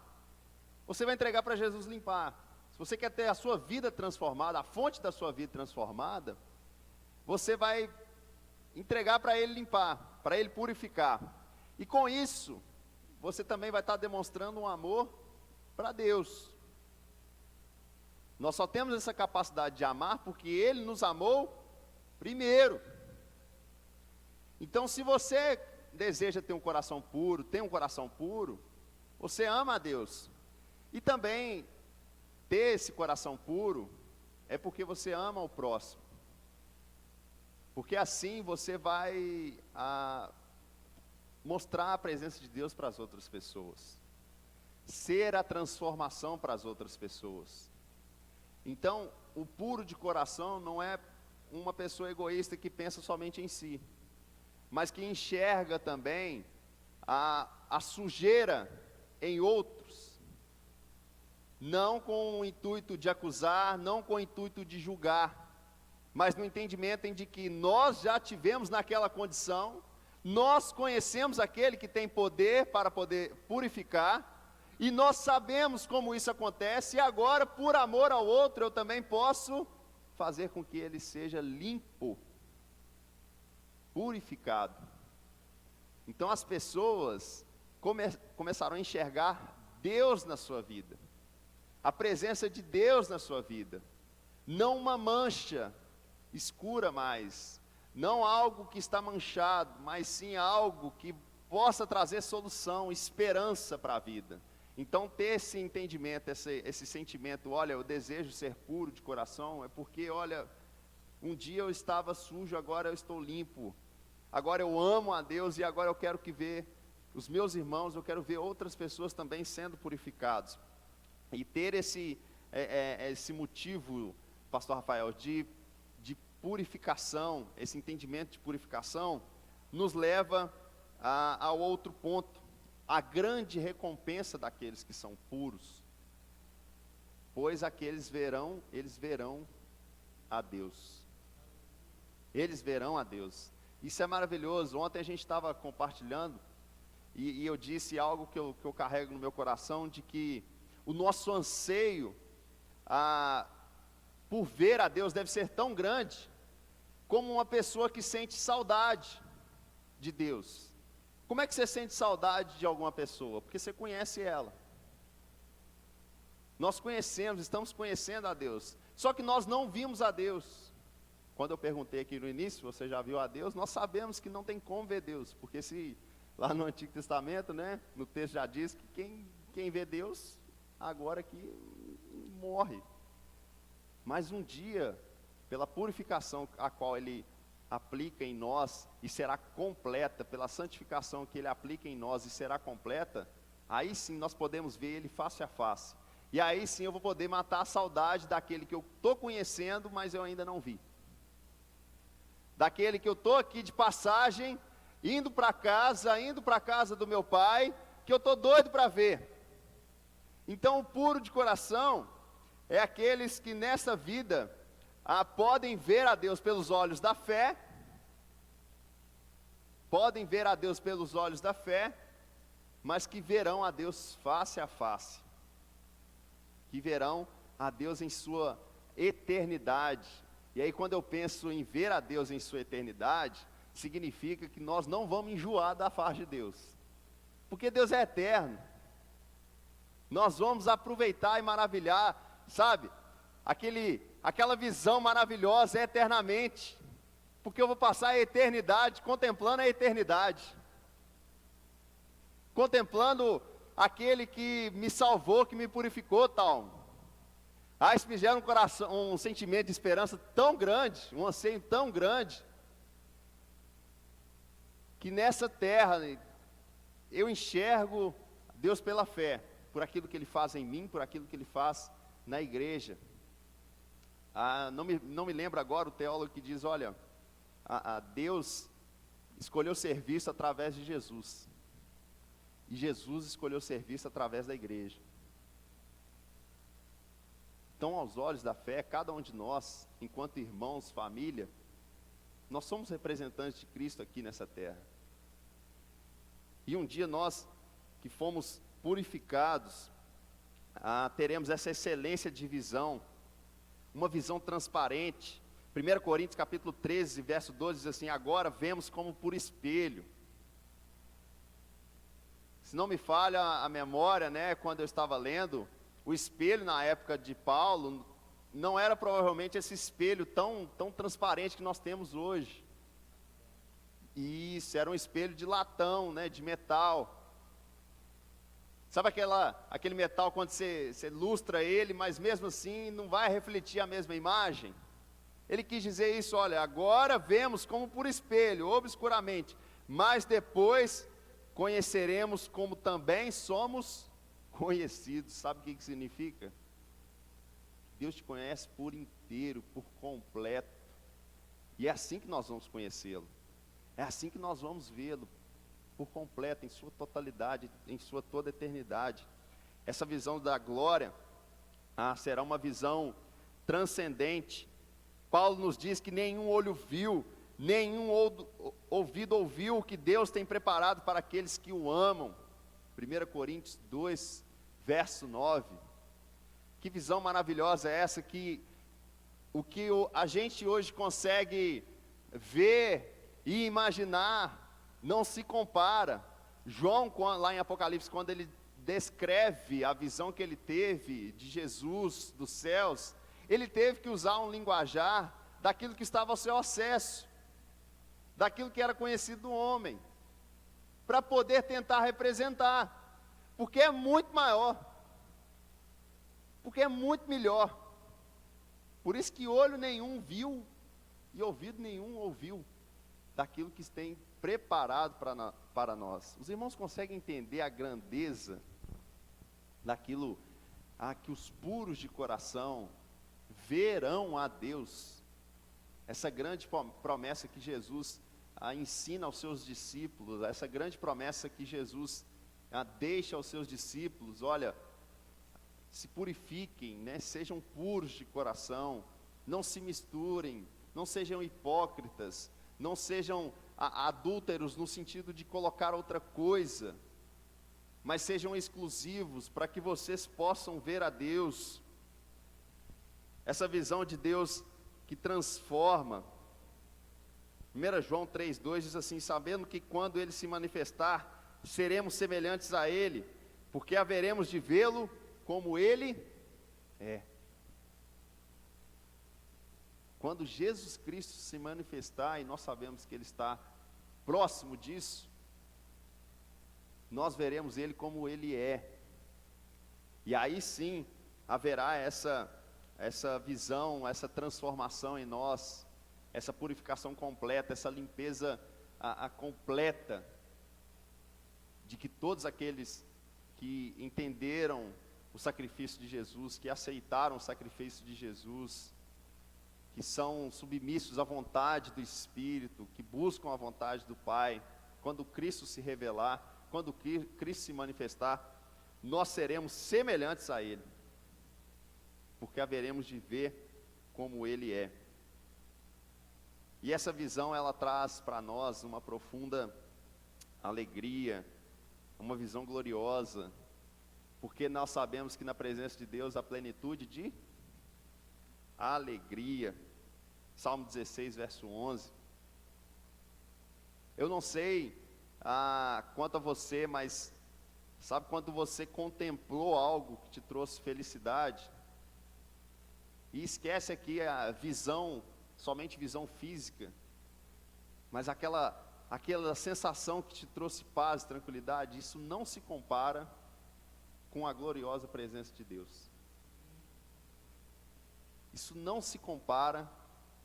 você vai entregar para Jesus limpar. Se você quer ter a sua vida transformada, a fonte da sua vida transformada, você vai entregar para Ele limpar, para Ele purificar. E com isso, você também vai estar demonstrando um amor para Deus. Nós só temos essa capacidade de amar porque Ele nos amou primeiro. Então, se você deseja ter um coração puro, tem um coração puro, você ama a Deus. E também, ter esse coração puro, é porque você ama o próximo. Porque assim você vai mostrar a presença de Deus para as outras pessoas. Ser a transformação para as outras pessoas. Então, o puro de coração não é uma pessoa egoísta que pensa somente em si, mas que enxerga também a sujeira em outros, não com o intuito de acusar, não com o intuito de julgar, mas no entendimento em de que nós já tivemos naquela condição, nós conhecemos aquele que tem poder para poder purificar, e nós sabemos como isso acontece, e agora, por amor ao outro, eu também posso fazer com que ele seja limpo, purificado. Então as pessoas começaram a enxergar Deus na sua vida, a presença de Deus na sua vida, não uma mancha escura mais, não algo que está manchado, mas sim algo que possa trazer solução, esperança para a vida. Então ter esse entendimento, esse sentimento, olha, eu desejo ser puro de coração, é porque, olha, um dia eu estava sujo, agora eu estou limpo, agora eu amo a Deus e agora eu quero ver os meus irmãos, eu quero ver outras pessoas também sendo purificados. E ter esse motivo, pastor Rafael, de purificação, esse entendimento de purificação, nos leva ao outro ponto, a grande recompensa daqueles que são puros, pois aqueles eles verão a Deus. Eles verão a Deus. Isso é maravilhoso. Ontem a gente estava compartilhando, e eu disse algo que eu carrego no meu coração, de que o nosso anseio por ver a Deus deve ser tão grande, como uma pessoa que sente saudade de Deus. Como é que você sente saudade de alguma pessoa? Porque você conhece ela. Nós conhecemos, estamos conhecendo a Deus. Só que nós não vimos a Deus. Quando eu perguntei aqui no início, você já viu a Deus? Nós sabemos que não tem como ver Deus. Porque se lá no Antigo Testamento, né, no texto já diz que quem vê Deus, agora que morre. Mas um dia, pela purificação a qual Ele aplica em nós, e será completa, pela santificação que Ele aplica em nós, e será completa, aí sim nós podemos ver Ele face a face, e aí sim eu vou poder matar a saudade daquele que eu estou conhecendo, mas eu ainda não vi, daquele que eu estou aqui de passagem, indo para a casa do meu pai, que eu estou doido para ver. Então o puro de coração é aqueles que nessa vida podem ver a Deus pelos olhos da fé, mas que verão a Deus face a face, que verão a Deus em sua eternidade, E aí quando eu penso em ver a Deus em sua eternidade, significa que nós não vamos enjoar da face de Deus. Porque Deus é eterno. Nós vamos aproveitar e maravilhar, sabe? Aquela visão maravilhosa eternamente. Porque eu vou passar a eternidade contemplando a eternidade. Contemplando aquele que me salvou, que me purificou, tal. Isso me gera um sentimento de esperança tão grande, um anseio tão grande, que nessa terra eu enxergo Deus pela fé, por aquilo que Ele faz em mim, por aquilo que Ele faz na igreja. Não me lembro agora o teólogo que diz, olha, Deus escolheu ser visto através de Jesus, e Jesus escolheu ser visto através da igreja. Então, aos olhos da fé, cada um de nós, enquanto irmãos, família, nós somos representantes de Cristo aqui nessa terra. E um dia nós, que fomos purificados, teremos essa excelência de visão, uma visão transparente. 1 Coríntios capítulo 13, verso 12, diz assim, agora vemos como por espelho. Se não me falha a memória, né, quando eu estava lendo, o espelho na época de Paulo não era provavelmente esse espelho tão transparente que nós temos hoje. Isso, era um espelho de latão, né, de metal. Sabe aquele metal quando você lustra ele, mas mesmo assim não vai refletir a mesma imagem? Ele quis dizer isso, olha, agora vemos como por espelho, obscuramente, mas depois conheceremos como também somos conhecidos. Sabe o que significa? Deus te conhece por inteiro, por completo. E é assim que nós vamos conhecê-lo. É assim que nós vamos vê-lo por completo, em sua totalidade, em sua toda eternidade. Essa visão da glória será uma visão transcendente. Paulo nos diz que nenhum olho viu, nenhum ouvido ouviu o que Deus tem preparado para aqueles que o amam. 1 Coríntios 2, verso 9. Que visão maravilhosa é essa, que o que a gente hoje consegue ver e imaginar não se compara. João, lá em Apocalipse, quando ele descreve a visão que ele teve de Jesus, dos céus, ele teve que usar um linguajar daquilo que estava ao seu acesso, daquilo que era conhecido do homem, para poder tentar representar, porque é muito maior, porque é muito melhor. Por isso que olho nenhum viu e ouvido nenhum ouviu daquilo que tem preparado para nós. Os irmãos conseguem entender a grandeza daquilo que os puros de coração verão a Deus? Essa grande promessa que Jesus ensina aos seus discípulos, essa grande promessa que Jesus deixa aos seus discípulos, olha, se purifiquem, né? Sejam puros de coração, não se misturem, não sejam hipócritas, não sejam adúlteros no sentido de colocar outra coisa, mas sejam exclusivos para que vocês possam ver a Deus. Essa visão de Deus que transforma. 1 João 3,2 diz assim, sabendo que quando Ele se manifestar, seremos semelhantes a Ele, porque haveremos de vê-lo como Ele é. Quando Jesus Cristo se manifestar, e nós sabemos que Ele está próximo disso, nós veremos Ele como Ele é. E aí sim, haverá essa visão, essa transformação em nós, essa purificação completa, essa limpeza completa, de que todos aqueles que entenderam o sacrifício de Jesus, que aceitaram o sacrifício de Jesus, que são submissos à vontade do Espírito, que buscam a vontade do Pai, quando Cristo se revelar, quando Cristo se manifestar, nós seremos semelhantes a Ele, porque haveremos de ver como Ele é. E essa visão, ela traz para nós uma profunda alegria, uma visão gloriosa, porque nós sabemos que na presença de Deus há plenitude de alegria. Salmo 16, verso 11. Eu não sei quanto a você, mas sabe quando você contemplou algo que te trouxe felicidade e esquece aqui a visão, somente visão física, mas aquela sensação que te trouxe paz, tranquilidade, isso não se compara com a gloriosa presença de Deus. Isso não se compara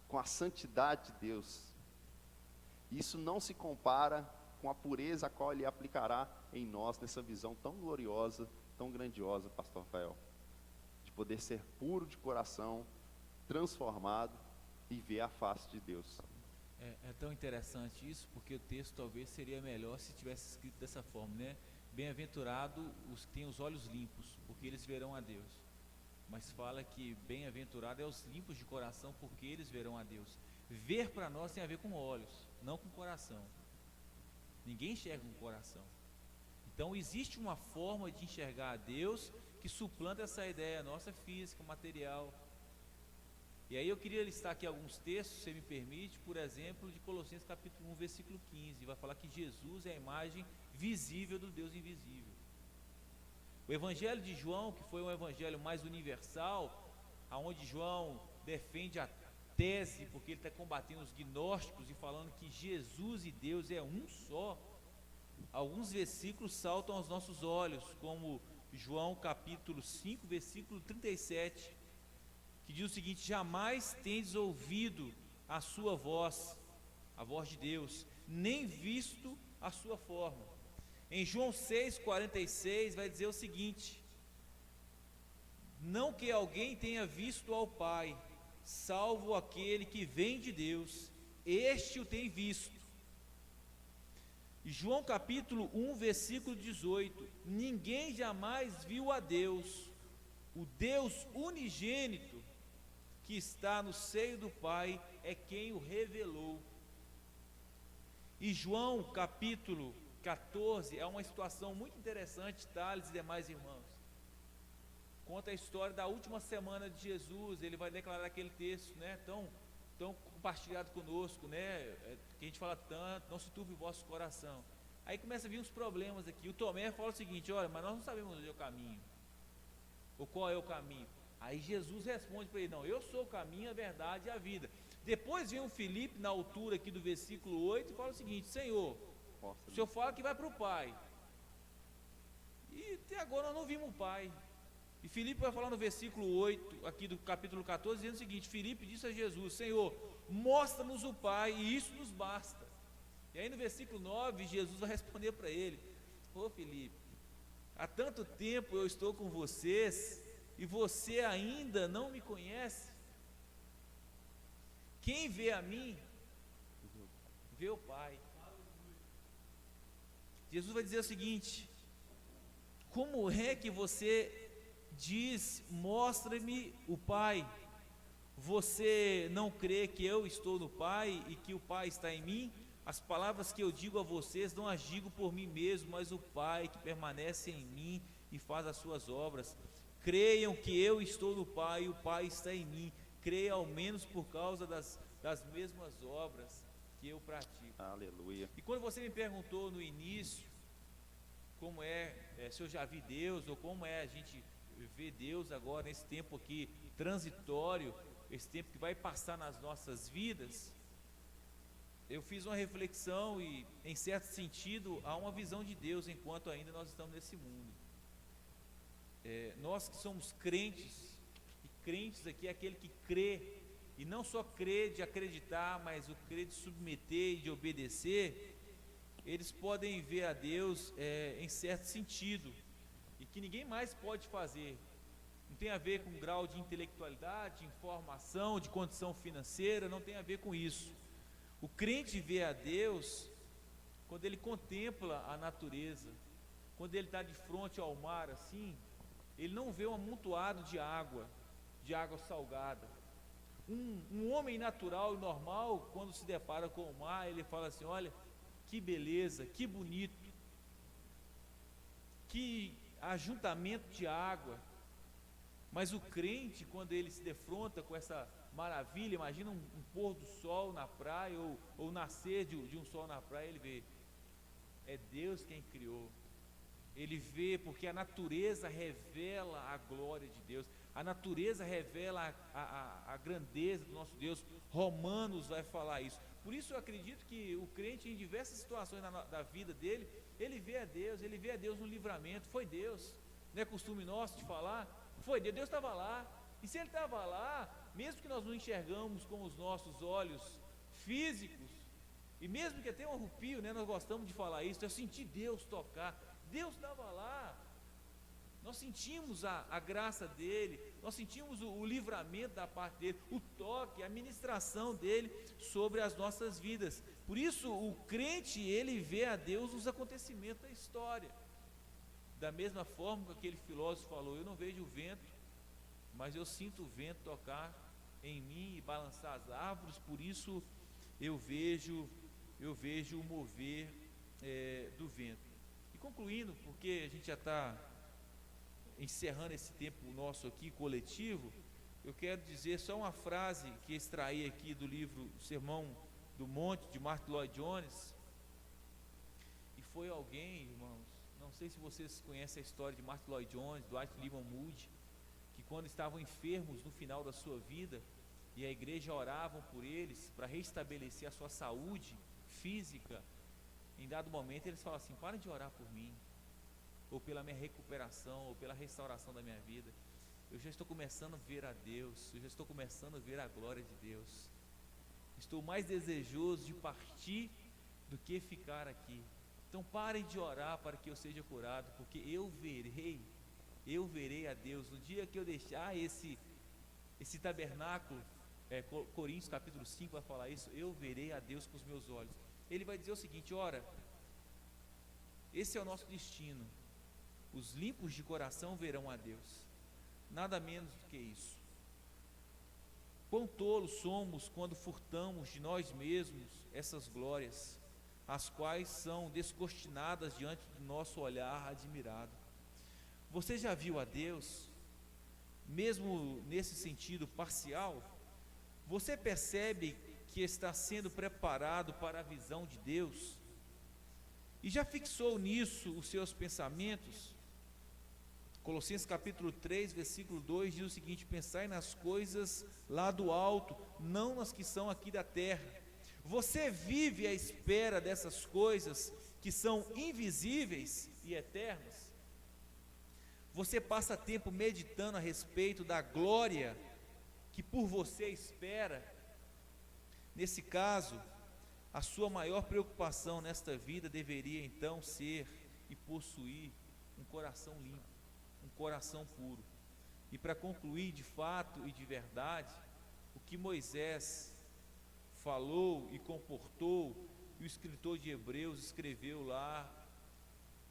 com a santidade de Deus. Isso não se compara com a pureza a qual Ele aplicará em nós, nessa visão tão gloriosa, tão grandiosa, pastor Rafael, de poder ser puro de coração, transformado e ver a face de Deus. É tão interessante isso, porque o texto talvez seria melhor se tivesse escrito dessa forma, né? Bem-aventurado os que têm os olhos limpos, porque eles verão a Deus. Mas fala que bem-aventurado é os limpos de coração, porque eles verão a Deus. Ver para nós tem a ver com olhos, não com coração. Ninguém enxerga com o coração. Então existe uma forma de enxergar a Deus que suplanta essa ideia nossa física, material. E aí eu queria listar aqui alguns textos, se você me permite, por exemplo, de Colossenses capítulo 1, versículo 15, vai falar que Jesus é a imagem visível do Deus invisível. O evangelho de João, que foi um evangelho mais universal, aonde João defende a tese, porque ele está combatendo os gnósticos e falando que Jesus e Deus é um só. Alguns versículos saltam aos nossos olhos, como João capítulo 5, versículo 37, que diz o seguinte: jamais tendes ouvido a sua voz, a voz de Deus, nem visto a sua forma. Em João 6,46 vai dizer o seguinte: não que alguém tenha visto ao Pai, salvo aquele que vem de Deus, este o tem visto. E João capítulo 1, versículo 18: ninguém jamais viu a Deus, o Deus unigênito que está no seio do Pai é quem o revelou. E João capítulo 14 é uma situação muito interessante, Tales e demais irmãos. Conta a história da última semana de Jesus. Ele vai declarar aquele texto, né, tão compartilhado conosco, né, que a gente fala tanto: não se turbe o vosso coração. Aí começa a vir uns problemas aqui. O Tomé fala o seguinte: olha, mas nós não sabemos onde é o caminho, ou qual é o caminho. Aí Jesus responde para ele: não, eu sou o caminho, a verdade e a vida. Depois vem o Filipe, na altura aqui do versículo 8, e fala o seguinte: Senhor, o Senhor fala que vai para o Pai, e até agora nós não vimos o Pai. E Filipe vai falar no versículo 8, aqui do capítulo 14, dizendo o seguinte: Filipe disse a Jesus: Senhor, mostra-nos o Pai, e isso nos basta. E aí no versículo 9, Jesus vai responder para ele: ô Filipe, há tanto tempo eu estou com vocês, e você ainda não me conhece? Quem vê a mim, vê o Pai. Jesus vai dizer o seguinte: como é que você diz, mostra-me o Pai? Você não crê que eu estou no Pai e que o Pai está em mim? As palavras que eu digo a vocês não as digo por mim mesmo, mas o Pai que permanece em mim e faz as suas obras. Creiam que eu estou no Pai e o Pai está em mim. Creia ao menos por causa das mesmas obras que eu pratico. Aleluia. E quando você me perguntou no início como se eu já vi Deus, ou como é a gente ver Deus agora nesse tempo aqui transitório, esse tempo que vai passar nas nossas vidas, eu fiz uma reflexão e, em certo sentido, há uma visão de Deus enquanto ainda nós estamos nesse mundo. Nós que somos crentes, e crentes aqui é aquele que crê, e não só crê de acreditar, mas o crê de submeter e de obedecer, eles podem ver a Deus em certo sentido, e que ninguém mais pode fazer. Não tem a ver com grau de intelectualidade, de informação, de condição financeira, não tem a ver com isso. O crente vê a Deus quando ele contempla a natureza, quando ele está de frente ao mar assim, ele não vê um amontoado de água salgada. Um homem natural e normal, quando se depara com o mar, ele fala assim: olha, que beleza, que bonito, que ajuntamento de água. Mas o crente, quando ele se defronta com essa maravilha, imagina um pôr do sol na praia, ou nascer de um sol na praia, ele vê, é Deus quem criou. Ele vê porque a natureza revela a glória de Deus, a natureza revela a grandeza do nosso Deus. Romanos vai falar isso. Por isso eu acredito que o crente, em diversas situações da vida dele, ele vê a Deus no livramento. Foi Deus, não é costume nosso de falar, foi Deus, Deus estava lá. E se Ele estava lá, mesmo que nós não enxergamos com os nossos olhos físicos, e mesmo que até um arrepio, né, nós gostamos de falar isso, eu senti Deus tocar, Deus estava lá, nós sentimos a graça dEle, nós sentimos o livramento da parte dEle, o toque, a ministração dEle sobre as nossas vidas. Por isso o crente, ele vê a Deus nos acontecimentos da história, da mesma forma que aquele filósofo falou, eu não vejo o vento, mas eu sinto o vento tocar em mim e balançar as árvores, por isso eu vejo o mover do vento. E concluindo, porque a gente já está encerrando esse tempo nosso aqui, coletivo, eu quero dizer só uma frase que extraí aqui do livro Sermão do Monte, de Martyn Lloyd-Jones, e foi alguém, irmãos, não sei se vocês conhecem a história de Martyn Lloyd-Jones, Dwight Lyman Moody, que quando estavam enfermos no final da sua vida, e a igreja oravam por eles, para restabelecer a sua saúde física, em dado momento eles falam assim, parem de orar por mim, ou pela minha recuperação, ou pela restauração da minha vida, eu já estou começando a ver a Deus, eu já estou começando a ver a glória de Deus, estou mais desejoso de partir do que ficar aqui, então parem de orar para que eu seja curado, porque eu verei a Deus, no dia que eu deixar esse tabernáculo, Coríntios capítulo 5 vai falar isso, eu verei a Deus com os meus olhos. Ele vai dizer o seguinte, ora, esse é o nosso destino, os limpos de coração verão a Deus, nada menos do que isso. Quão tolos somos quando furtamos de nós mesmos essas glórias, as quais são descortinadas diante do nosso olhar admirado. Você já viu a Deus, mesmo nesse sentido parcial? Você percebe que está sendo preparado para a visão de Deus? E já fixou nisso os seus pensamentos? Colossenses capítulo 3, versículo 2 diz o seguinte, pensai nas coisas lá do alto, não nas que são aqui da terra. Você vive à espera dessas coisas que são invisíveis e eternas? Você passa tempo meditando a respeito da glória que por você espera? Nesse caso, a sua maior preocupação nesta vida deveria então ser e possuir um coração limpo, um coração puro. E para concluir de fato e de verdade, o que Moisés falou e comportou, e o escritor de Hebreus escreveu lá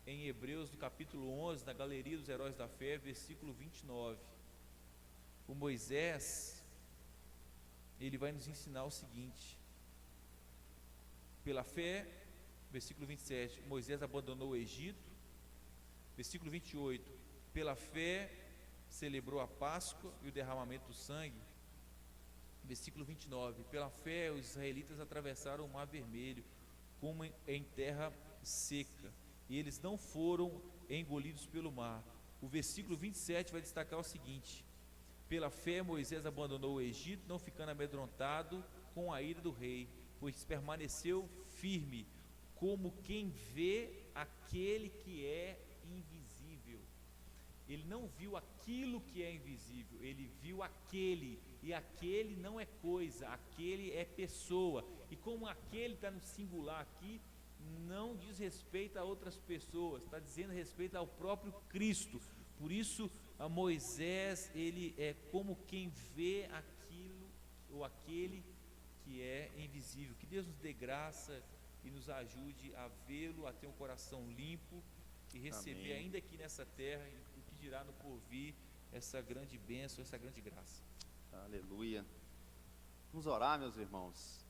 em Hebreus, no capítulo 11, na Galeria dos Heróis da Fé, versículo 29. O Moisés, ele vai nos ensinar o seguinte, pela fé, versículo 27, Moisés abandonou o Egito, versículo 28, pela fé celebrou a Páscoa e o derramamento do sangue, versículo 29, pela fé os israelitas atravessaram o mar vermelho, como em terra seca, e eles não foram engolidos pelo mar. O versículo 27 vai destacar o seguinte, pela fé Moisés abandonou o Egito, não ficando amedrontado com a ira do rei, pois permaneceu firme, como quem vê aquele que é invisível. Ele não viu aquilo que é invisível, ele viu aquele, e aquele não é coisa, aquele é pessoa, e como aquele está no singular aqui, não diz respeito a outras pessoas, está dizendo respeito ao próprio Cristo. Por isso a Moisés, ele é como quem vê aquilo, ou aquele que é invisível. Que Deus nos dê graça e nos ajude a vê-lo, a ter um coração limpo e receber, amém, ainda aqui nessa terra, o que dirá no porvir, essa grande bênção, essa grande graça. Aleluia. Vamos orar, meus irmãos.